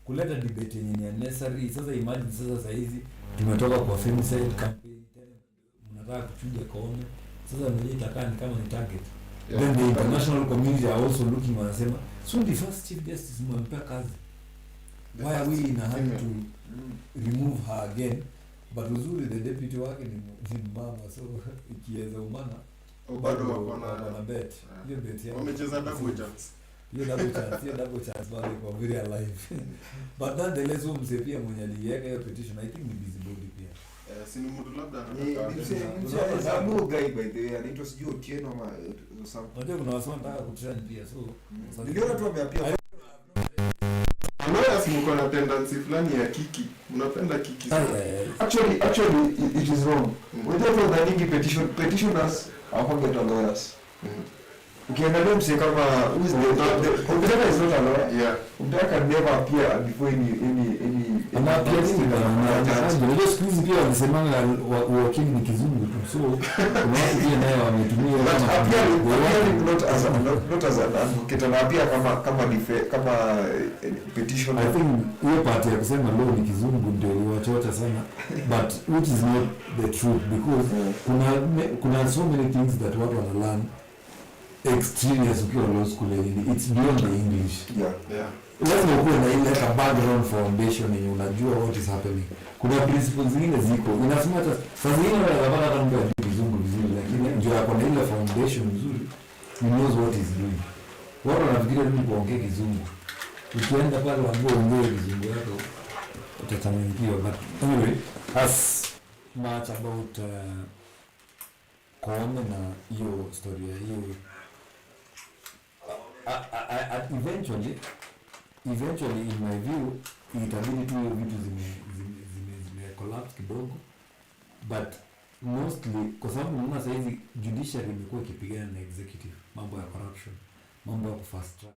kuleta debate yenye ni unnecessary. Sasa imagine sasa hizi tumetoka kwa femicide campaign tena mnataka kuchuja Koome. Sasa mwenyewe itakaa ni kama ni target. Then the international community are also looking wanasema so the first chief justice mmempea kazi. Why are we in a hurry to remove her again? But uzuri the deputy wake ni mama so ikiweza umana bado wako na bet. Hiyo bet yao wamecheza double chance. Hiyo double chance bado kwa very alive. But nonetheless msepia mwenye aliweka hiyo petition I think ni busybody pia. Si ni mtu labda anataka no guy by the way anaitwa sijui Otieno ama something. Unajua kuna wasema nataka kutrend pia so niliona tu ameapia Unaweza simko na tendency fulani ya kiki. Unapenda kiki sana. Actually it is wrong. Whether the ningi petitioners are get lawyers. Ukiangalia mse kama who is the Umtaka is not a lawyer. Yeah. Umtaka can never appear before any ama pia ndio siku pia walisemanga wakili ni kizungu tu so kuna watu pia naye wametumia not as an advocate na pia kama petition. I think hiyo part ya kusema law ni kizungu ndio iliwachocha sana but which is not the truth because kuna so many things that watu wana learn extremely as ukiwa law school it's beyond the English. Yeah. Lazima ukuwe na ile ka background foundation yenye unajua what is happening. Kuna principles zingine ziko. Inasema hata saa zingine unaweza hata mtu ajue kizungu vizuri lakini ndio hapo na ile foundation nzuri. He knows what he's doing. Wao wanafikiria ni kuongea kizungu. Ukienda pale waambie kizungu yako utachanganyikiwa but anyway as much about Koome na hiyo story ya hiyo eventually in my view itabidi tu hiyo vitu zime collapse kidogo but mostly kwa sababu mna saizi judiciary imekuwa ikipigana na executive mambo ya corruption mambo ya kufast track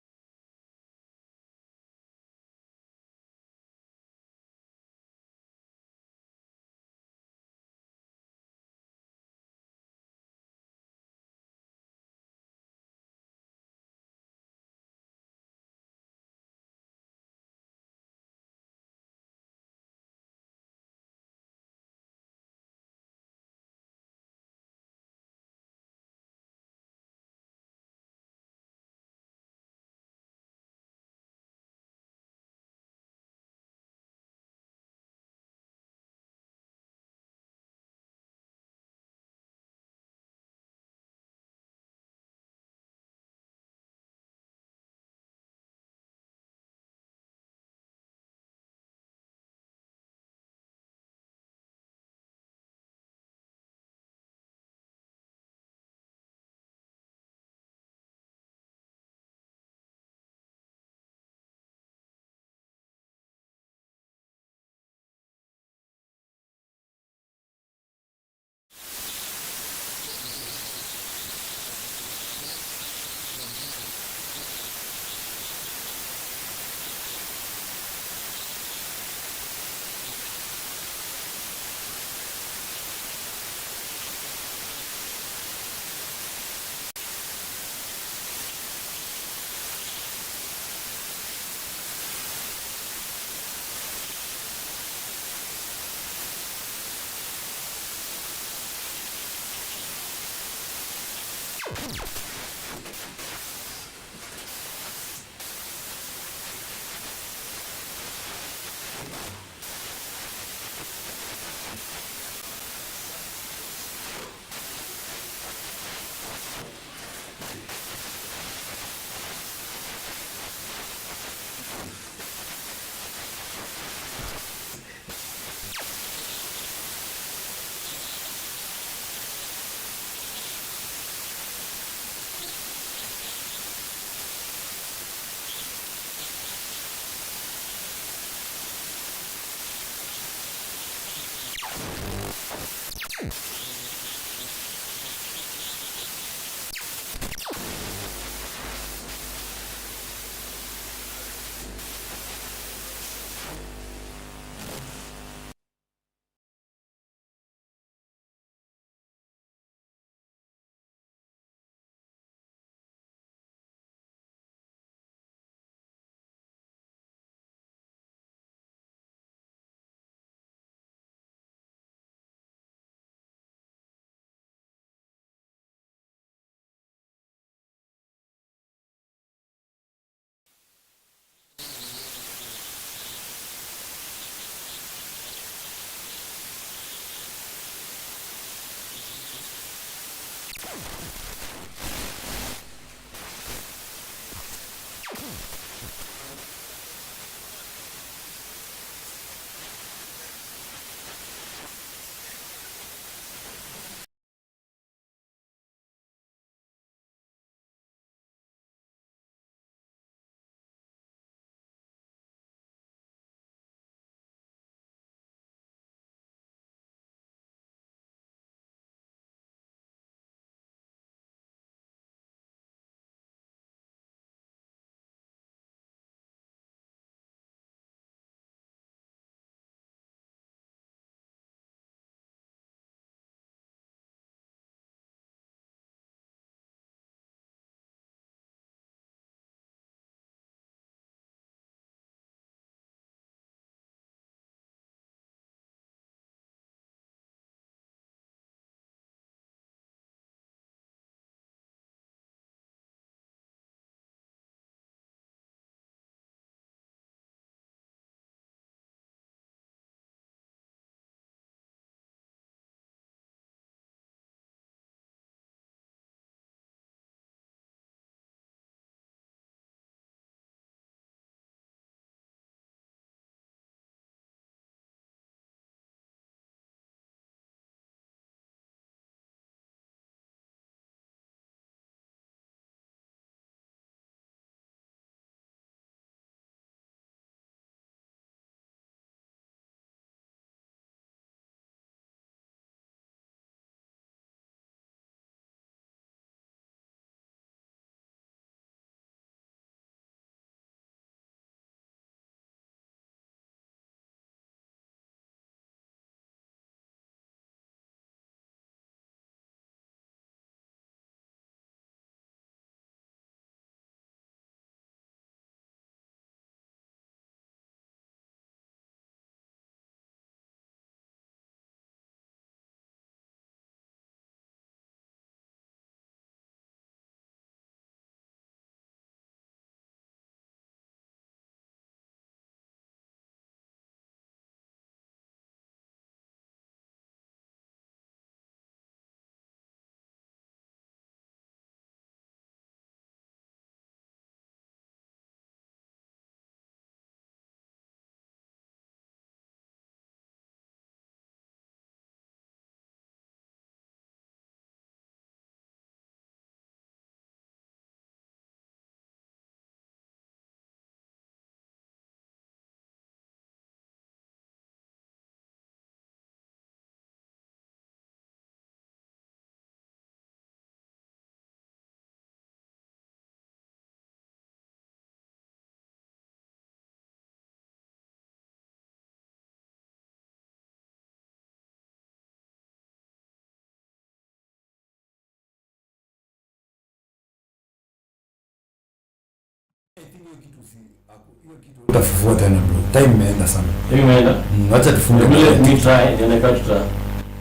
Utafufua tena bro. Time imeenda sana. Time imeenda. Acha tufunge. We try, then I got to.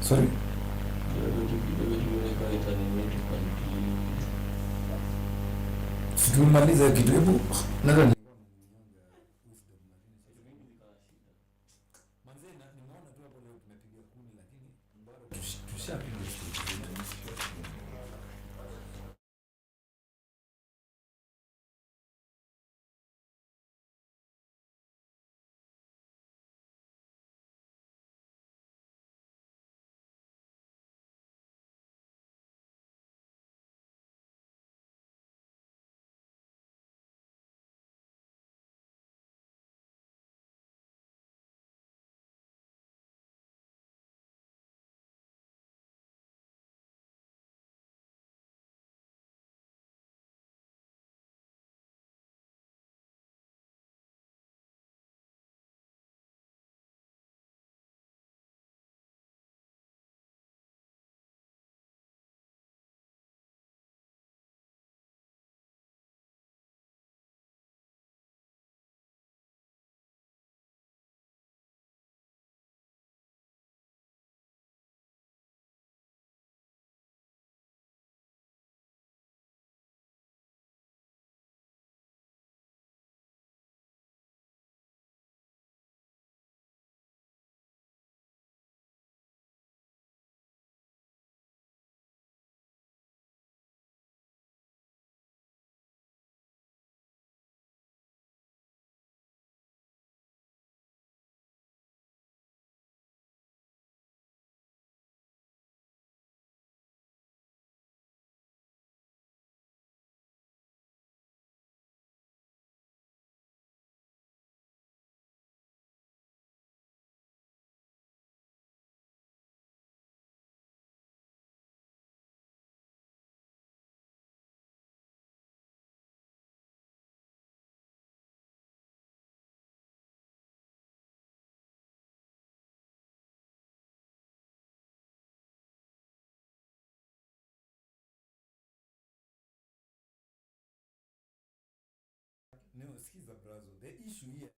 Sorry. tumalize kitu hebu naweza ni nimeona tu hapo leo tumepiga kuni lakini bado tushapiga No, sikiza brazo. The issue here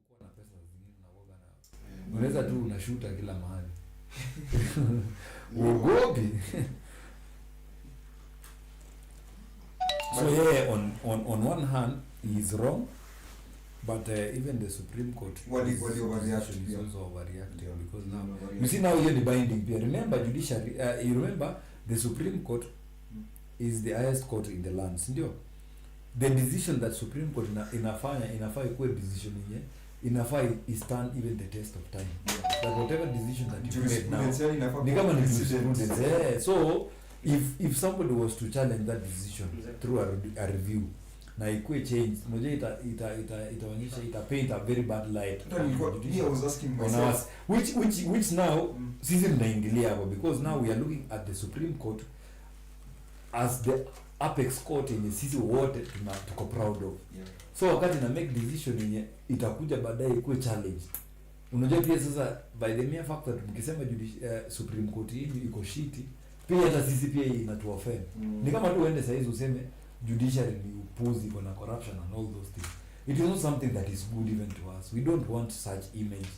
kuwa na pesa zingine unaoga na unaweza tu unashuta kila mahali. Uogopi. So yeah, on one hand he is wrong, but even the Supreme Court is also overreacting because now you see now you're the binding peer. Remember judiciary, you remember the Supreme Court is the highest court in the land, ndio? The decision that Supreme Court inafaa ikuwe decision yenye inafaa stand even the test of time. Yeah. That whatever decision that you made now ni kama ni jurisprudence. So if somebody was to challenge that decision through a review na ikuwe change moja itaonyesha ita paint a very bad light. I was asking myself which now sisi tunaingilia hapo because now we are looking at the Supreme Court as the apex court yenye sisi wote tuko proud of. Yeah. So wakati na make decision yenye itakuja baadaye ikuwe challenge. Unajua pia sasa by the mere fact that mkisema Supreme Court hii iko shiti, pia hata sisi pia inatuoffend. Ni kama tu uende saizi useme judiciary ni upuzi, kuna corruption and all those things. It is not something that is good even to us. We don't want such image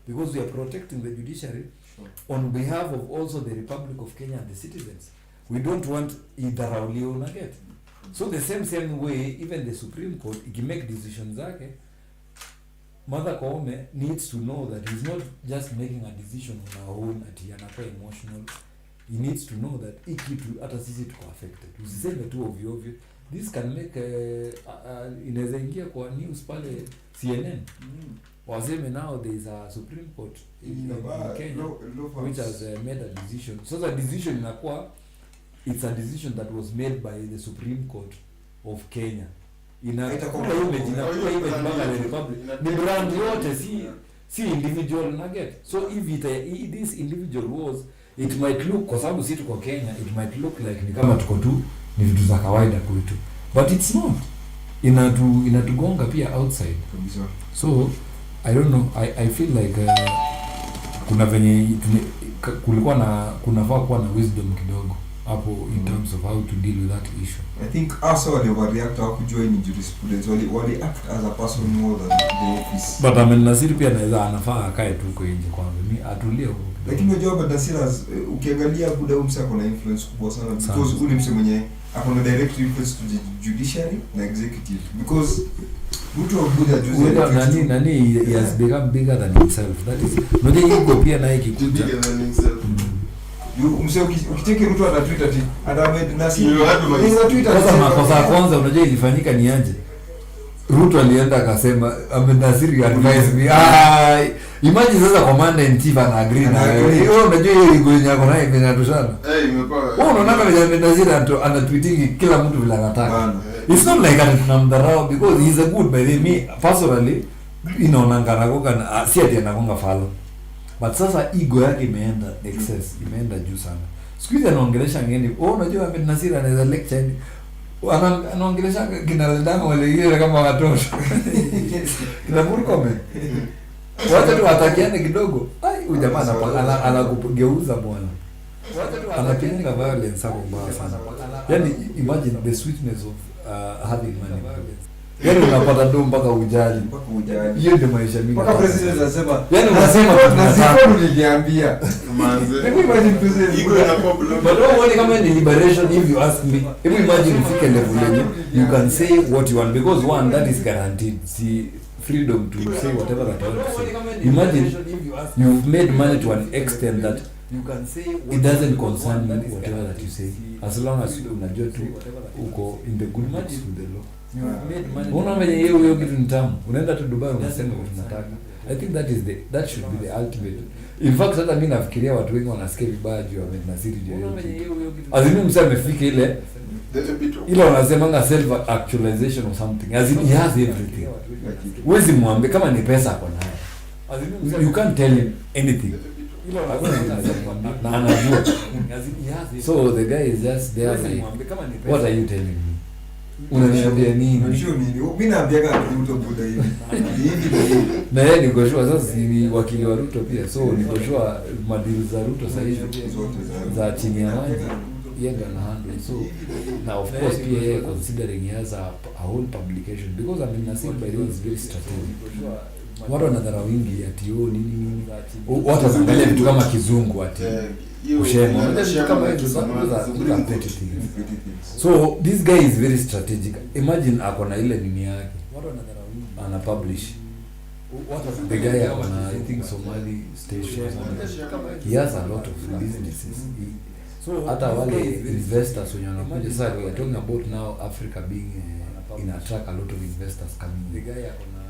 because we are protecting the judiciary on behalf of also the Republic of Kenya and the citizens. We don't want idharauliwe na get. So the same way even the Supreme Court iki make decisions zake Martha Koome needs to know that he's not just making a decision on her own ati anakuwa emotional. He needs to know that hii kitu hata sisi tuko affected. Usiseme tu ovyo ovyo. This can make inaweza ingia kwa news pale CNN. Waseme now there is a Supreme Court in Kenya which has made a decision. So the decision inakuwa it's a decision that was made by the Supreme Court of Kenya. Inakuwa image mpaka the Republic. Ni brand yote si individual na get. So if this individual was, it might look, kwa sababu si tuko Kenya, it might look like ni kama tuko tu ni vitu za kawaida kwetu, but it's not. Inatugonga pia outside. So I don't know, I feel like kuna venye kunafaa kuwa na wisdom kidogo hapo in terms of how to deal with that issue. I think also wale react hakujua in jurisprudence wali act as a person more than the office. But Ahmed Nasir pia anafaa akae tu huko nje kwanza, ni atulie huko. Lakini unajua Ahmed Nasir ukiangalia buda umsa kuna influence kubwa sana because ule mse mwenye akona direct influence to the judiciary na executive, because mtu wa buda juzi nani he has become bigger than himself. That is unajua ego pia naye kikuja bigger than himself. Umse ukicheki mtu ana Twitter ati Ahmed Nasir ni Twitter. Sasa makosa ya kwanza unajua ilifanyika ni aje? Ruto alienda akasema Ahmed Nasir advise me. Imagine sasa commander in chief ana agree na wewe. Unajua hiyo ego yako naye inatoshana. Imekuwa. Wewe unaona kama Ahmed Nasir ana tweeting kila mtu vile anataka. It's not like tunamdharau because he's a good by me personally. Inaonanga anakoga si ati anakonga falo. But sasa ego yake imeenda excess, imeenda juu sana. Siku hizi anaongelesha ngeni, unajua Ahmed Nasir anaweza lecture anaongelesha kina Ndama wale ile kama watoto. Kina Murkomen. Wacha tu atakiane kidogo. Huyu jamaa anakugeuza bwana. Anapinga violence hapo mbaya sana. Yaani imagine the sweetness of having money. Yaani unapata ndo mpaka ujali. Hiyo ndio maisha mingi. Mpaka president anasema, yaani unasema tunasema niliambia. Manze. Hebu imagine president Ego inakuwa block. But don't worry kama ni liberation if you ask me. Hebu imagine ufike level yenye you can say what you want because one that is guaranteed. See freedom to say whatever that you want to say. Imagine you've made money to an extent that you can say it doesn't concern you whatever that you say as long as unajua tu uko in the good books with the law. Unaona venye hiyo kitu ni tamu. Unaenda tu Dubai unasema unataka. I think that should be the ultimate. In fact hata mimi nafikiria watu wengi wanasikia vibaya juu ya Ahmed Nasir juu. Azini msema amefika ile wanasema self actualization or something. As he has everything. Wezi muambe kama ni pesa ako nayo. You can't tell him anything. Na anajua. So the guy is just there like, what are you telling me? Unaniambia nini? Mimi naambia kama Ruto buda hivi. Na yeye niko sure sasa ni wakili wa Ruto pia. So niko sure madili za Ruto sasa hivi za chini ya maji yeye na handle. So now of course pia considering he has a whole publication because Ahmed Nasir by the way is very strategic. Watu wanadharau wingi ati nini. Watu wanaangalia vitu kama kizungu ati ushema. Unajua kama hizo za so this guy is very strategic. Imagine akona ile nini yake. Watu wanadharau ana publish. The guy akona I think Somali station. He has a lot of businesses. So hata wale investors wenye wanakuja sasa we are talking about now Africa being in attract a lot of investors coming. The guy akona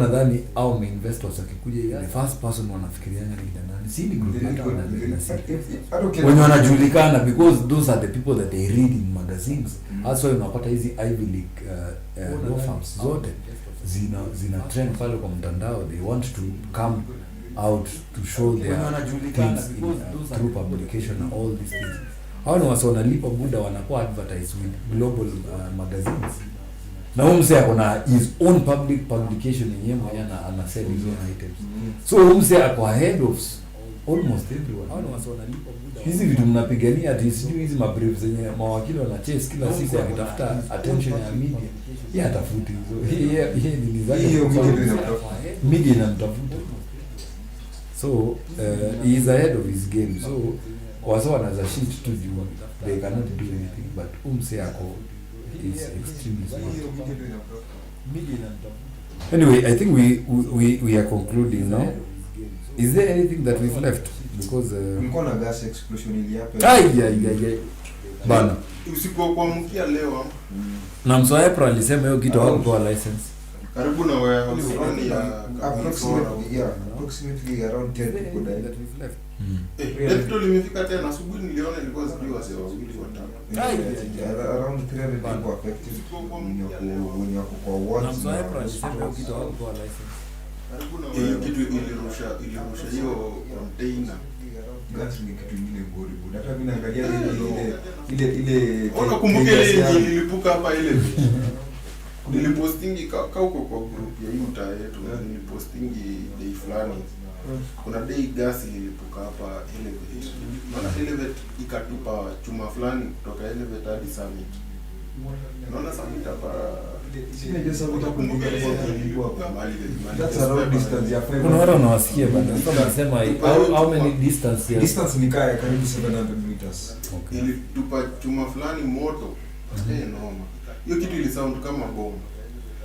nadhani au investors wakikuja the first person wanafikiriana ni nani? Si ni group na when wanajulikana because those are the people that they read in magazines. Also unapata hizi Ivy League law firms zote zina trend pale kwa mtandao. They want to come out to show their things through publication and all these things. Hao ni watu wanalipa muda wanakuwa advertise with global magazines. Na umse akona his own public publication yenyewe mwenyewe ana sell his own items. So umse ako ahead of almost everyone. Hao ni watu wanalipa muda. Hizi vitu mnapigania ati sijui hizi mabriefs zenye mawakili wanachase kila siku akitafuta attention ya media. Yeye atafuti hizo. Yeye ni design. Hiyo media inamtafuta. So he is ahead of his game. So wasa wanaza shit to do. They cannot do anything but umse ako is extremely smart. Anyway, I think we are concluding now. Is there anything that we've left? Because kulikuwa na gas explosion ilihappen. ai bana. Usipokuamkia leo Na Msoa April alisema hiyo kitu hawakupewa license. karibu na warehouse fulani ya Approximately around 10 people died. Leo limefika tena asubuhi niliona ilikuwa sijui wase wawili watatu. Around 300 people affected. When wako kwa wards. Na Msoa April alisema hiyo kitu hawakupewa license. Hiyo kitu ilirusha hiyo container. Gas ni kitu ingine horrible. Hata mimi naangalia ile Unakumbuka ile ililipuka hapa ile. Nilipostingi kauko kwa group ya hiyo mtaa yetu, nilipostingi day fulani. Kuna day gas ililipuka hapa Elevate. Maana Elevate ikatupa chuma fulani kutoka Elevate hadi Summit. Naona Summit hapa sina just utakumbuka kwa mahali that's around distance ya 5. Kuna watu wanawasikia bana. Sasa nasema how many distance here? Distance ni kaya karibu 700 meters. Okay. ilitupa chuma fulani moto. Noma. Hiyo kitu ili sound kama bomu.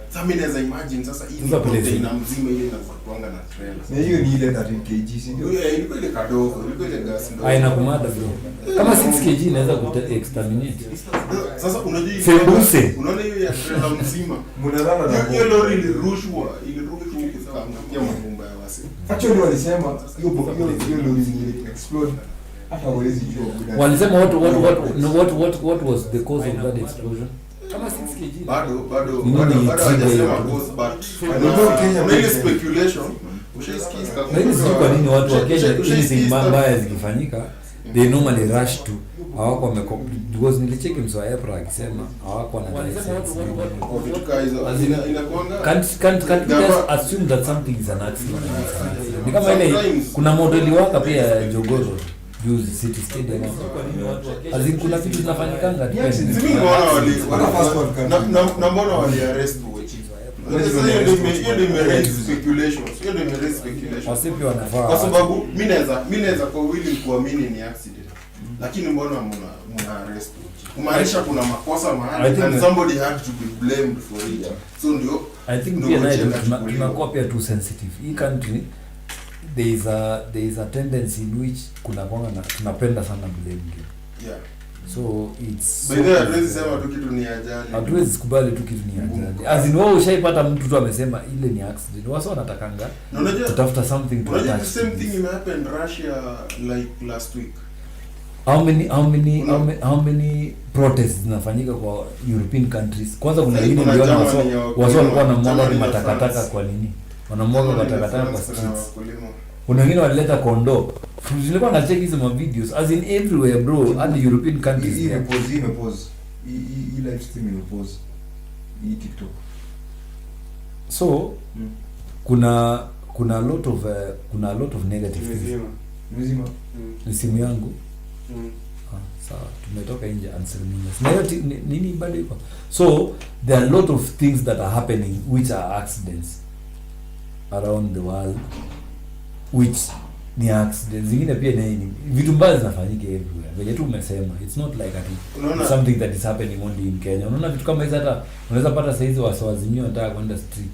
Sasa mimi naweza imagine sasa hii container mzima ile inafuatwanga na trailer. Na hiyo ni ile 13 kg, si ndio? Ilikuwa ile kadogo, ilikuwa ile gas ndogo. Aina kumada bro. Kama 6 kg inaweza exterminate. Sasa unajua hiyo Sembuse. unaona hiyo ya trailer mzima. Mnalala na Hiyo lori ilirushwa ikaangukia mabomba ya wasi. actually walisema hiyo lori ni explode hata hawezi jua. Walisema what was the cause of that explosion? Kama 6 kg. Bado hawajasema cause but Kenya kuna ile speculation. Ushaisikia Lakini sijui kwa nini watu wa Kenya anything mbaya zikifanyika they normally rush to hawako because nilicheki Msoa April akisema hawako na license. Can't just assume that something is an accident. Ni kama ile kuna modeli waka pia Jogoro juzi City Stadium hapo. Azin kuna vitu zinafanyikanga depends. na mbona wali arrest Wasipi wanafaa. kwa sababu mimi naweza kwa willing kuamini ni accident, lakini mbona mna arrest kumaanisha kuna makosa mahali and somebody had to be blamed for it. So ndio I think pia nayo tunakuwa pia too sensitive. Hii country there is a tendency in which kuna kwanga na tunapenda sana blame game. yeah. So it's By the way, hatuwezi sema tu kitu ni ajali. hatuwezi kubali tu kitu ni ajali. As in wewe ushaipata mtu tu amesema ile ni accident. Wasa wanatakanga Na unajua tutafuta something to unajua attach. the same thing imehappen in Russia like last week. How many protests zinafanyika kwa European countries? Kwanza kuna wengine niliona wasa walikuwa wanamwaga ni matakataka kwa nini? Wanamwaga matakataka kwa streets. Kuna wengine walileta kondoo. Nilikuwa na check hizo ma videos as in everywhere bro, hadi European countries. Imepause. Hii live stream imepause. Hii TikTok. So kuna a lot of negative things. Mzima. Ni simu yangu. Sawa, tumetoka nje unceremonious. Na hiyo nini bado iko. So there are a lot of things that are happening which are accidents around the world which ni accidents. Zingine pia ni vitu mbaya zinafanyika everywhere. Venye tu umesema, it's not like something that is happening only in Kenya. Unaona vitu kama hizo hata unaweza pata saa hizo wasawazimio wanataka kwenda street.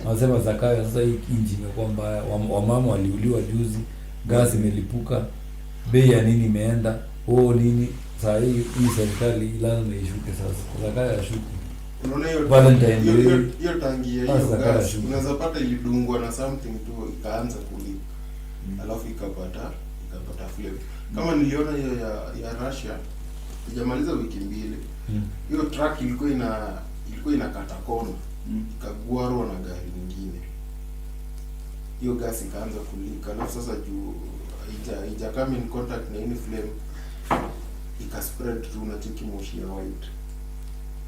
Wanasema Zakayo sasa hii inji imekuwa mbaya. Wamama waliuliwa juzi, gas imelipuka, bei ya nini imeenda, nini saa hii serikali lazima ishuke sasa. Zakayo ashuke. Unaona hiyo Valentine hiyo tangi ya hiyo gas unaweza pata ilidungwa na something tu ikaanza kulipa. Alafu ikapata flame. Kama niliona hiyo ya Russia ijamaliza wiki mbili. Hiyo truck ilikuwa inakata kona. Ikagwarwa na gari nyingine. Hiyo gas ikaanza kulika. Alafu sasa juu ija come in contact na any flame ikaspread through na cheki moshi ya white.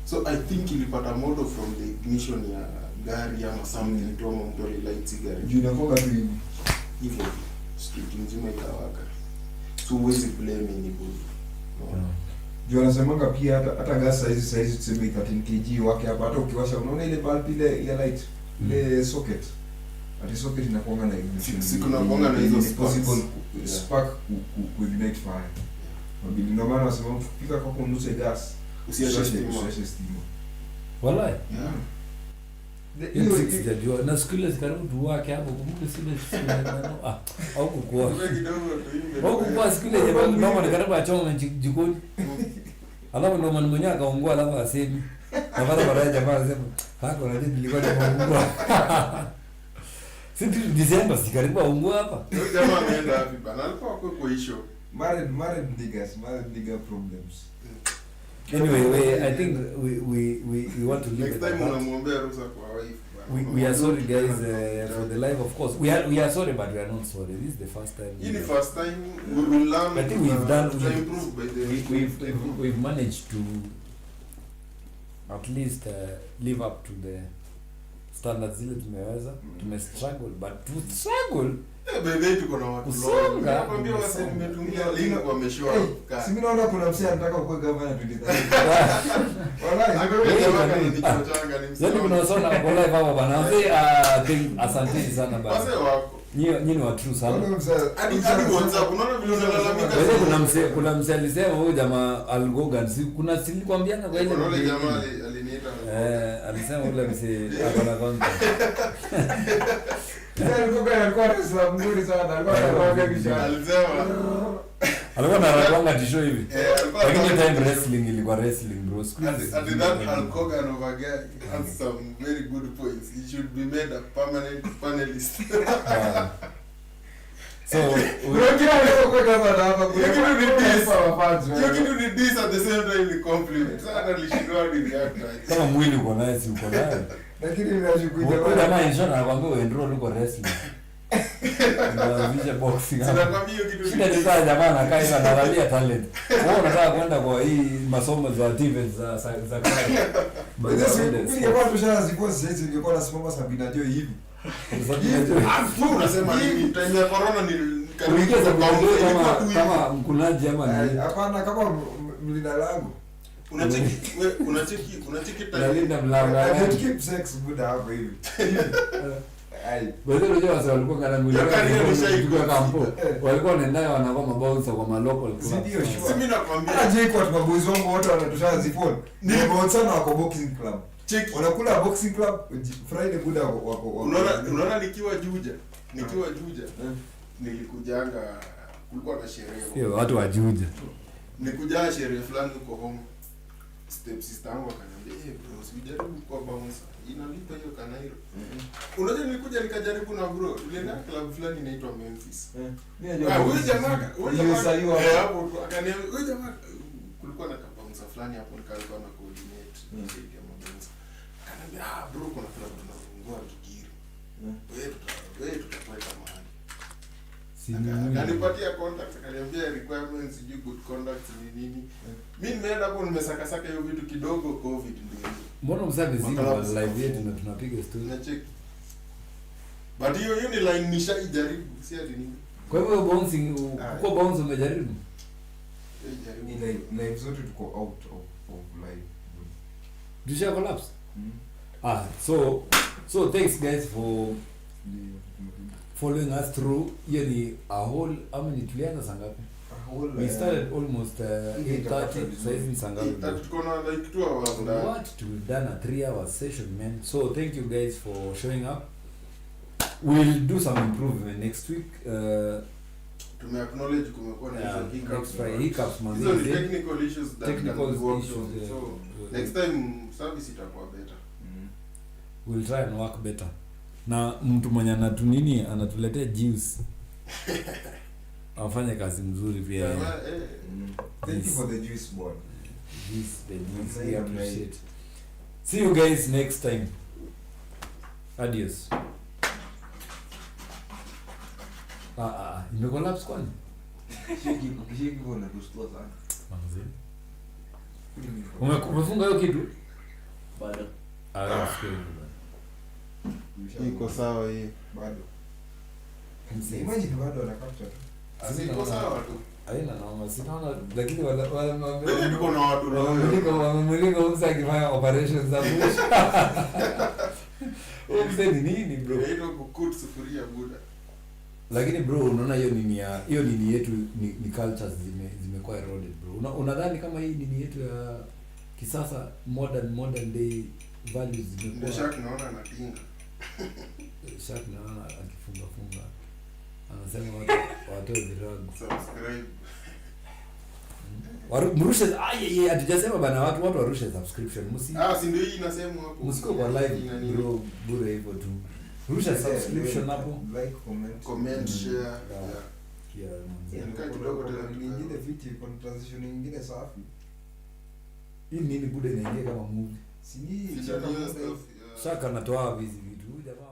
So I think ilipata moto from the ignition ya gari ama something tu ama mtu alilight cigarette. Juu inakoga tu hivi. Hivyo street nzima ikawaka. So huwezi blame anybody. Juu anasemanga pia hata gas size tuseme 13 kg wake hapa, hata ukiwasha unaona ile bulb ile ya light ile socket. Ati socket inakuanga na ignition. Sikunakuanga na hizo possible spark ku ignite fire. Mabili ndio maana wasema ukifika kwa kunuse gas usiache stima. Wallahi. Yeah. Sijajua na siku ile karibu tu wake hapo kumbe siku ile au kukua. Au kukua siku ile jamani mama ni karibu achoma jikoni. Alafu ndo mwana mwenyewe akaungua alafu asemi. Na bara jamaa anasema hako na nilikuwa nimeungua. Sisi December si karibu aungua hapa. Huyo jamaa ameenda wapi bana? Alikuwa kwa issue. Married nigga problems. Anyway, I think we want to leave Next it at time that. unamwombea ruhusa kwa wife. We are sorry guys for the life, of course. We are sorry, but we are not sorry. This is the first time. Hii ni first time we will learn. I think we've done. to improve by the We've managed to at least live up to the standards zile tumeweza. Tumestruggle, but to struggle. Bebe tuko na watu Usonga. nakwambia wase nimetumia link wameshwa Si mimi naona kuna msee anataka kuwa governor 2030. Wallahi. Yaani kuna wasona kwa live hapa bana. I think asante sana bana. Wase wako. Nyinyi wa true sana. Hadi WhatsApp unaona vile unalalamika. Wewe kuna msee alisema huyu jamaa Algogan si kuna silikwambiana kwa ile. Kuna ile jamaa aliniita. Alisema ule msee akona konta. Alikuwa anasema mzuri sana. Alikuwa anaranga tisho hivi. Lakini Alikuwa time wrestling ilikuwa wrestling bro. and that Alcogan over guy has some very good points. He should be made a permanent panelist. So You can do this at the same time the compliment. Sasa nilishindwa ni react. kama mwili uko naye si uko naye. Lakini ninashukuru Kwa jamaa inshona anakuambia uenroll uko wrestling. Ndio boxing hapo. Sinakwambia hiyo kitu Shida ni saa jamaa anakaa hivi anaangalia talent. Wewe unataka kwenda kwa hii masomo za TV za kazi. Ningekuwa tushazikuwa sasa ningekuwa nasimama Sabina Joy hivi. tu unasema hivi time ya corona ni Kuingia za kama kama mkunaji ama ni Hapana kama mlinda lango. unacheki time. nalinda mlango. I keep sex muda hapo hivi. Ai. Wewe unajua wasa walikuwa kana mwili Hiyo career nishaikuwa kwa kampo. Walikuwa wanaenda wanakuwa mabouncer kwa malocal club. Ndio sure. Simi nakwambia Hata je kwa maboys wangu wote wanatosha zipone. Ni bouncer na wako boxing club. cheki. Wanakula boxing club Friday muda wako. Unaona nikiwa Juja nilikujanga kulikuwa na sherehe. Sio watu wajuja. Nikujaa sherehe fulani huko home. Step sister yangu akaniambia, bro, usijaribu kwa bouncer. Inalipa hiyo Kanairo." Unajua nilikuja nikajaribu na bro. Tulienda club fulani inaitwa Memphis. Huyu jamaa hapo akaniambia, huyu jamaa kulikuwa na bouncer fulani hapo nikalikuwa na coordinate ya bouncer. Akaniambia, bro, kuna club tunafungua Kigiri. Wewe tutakwenda mahali. Akanipatia contact akaniambia requirements, sijui good conduct ni nini. Mimi nimeenda hapo nimesakasaka hiyo vitu kidogo, covid ndio. Mbona msafi zingi live yetu na tunapiga story. Na check. But hiyo ni line nishaijaribu, si ati nini. Kwa hivyo bouncing kwa bounce umejaribu? Jaribu. Live zote tuko out of live. Dusha collapse. So thanks guys for following us through. Hiyo ni a whole tulianza saa ngapi? We started almost 8:30. Saizi ni saa ngapi? Tuko na like 2 hours na What we've done a 3-hour session, man. So thank you guys for showing up. We'll do some improvement next week. tume acknowledge kumekuwa na hizo hiccups man. Hizo ni technical issues that Technical can be worked issues, on. yeah. So next time service itakuwa better. We'll try and work better. Na mtu mwenye anatuletea juice. Afanye kazi mzuri pia. Thank you for the juice boy. The juice we appreciate. See you guys next time. Adios. Imecollapse kwani? Shiki bona kustua sana. Manzi. Umefunga hiyo kitu? Bado. Iko sawa hii. Bado. Imagine bado ana capture tu. Iko sawa tu. Haina noma, sinaona lakini wale Mimi niko na watu na wamemulika umsa akifanya operations za bush. Umse ni nini bro? Ndio kukut sufuria buda. Lakini bro unaona hiyo nini yetu ni cultures zimekuwa eroded bro. Unadhani kama hii nini yetu ya kisasa modern day values Ndio zimekuwa Shaq naona anatinga. Shaq naona akifunga anasema watoe virago Subscribe. mrushe yeye atujasema bana watu warushe subscription Si ndio hii inasema hapo. msiko kwa live bro bure hivyo tu rusha subscription hapo like Comment, share. yeah. Nikaa kidogo tena nyingine viti kwa transition nyingine safi. Hii nini bude inaingia kama movie Si hii Feature chaka hiyo moja stuff, Shaka anatoa hizi vitu jamaa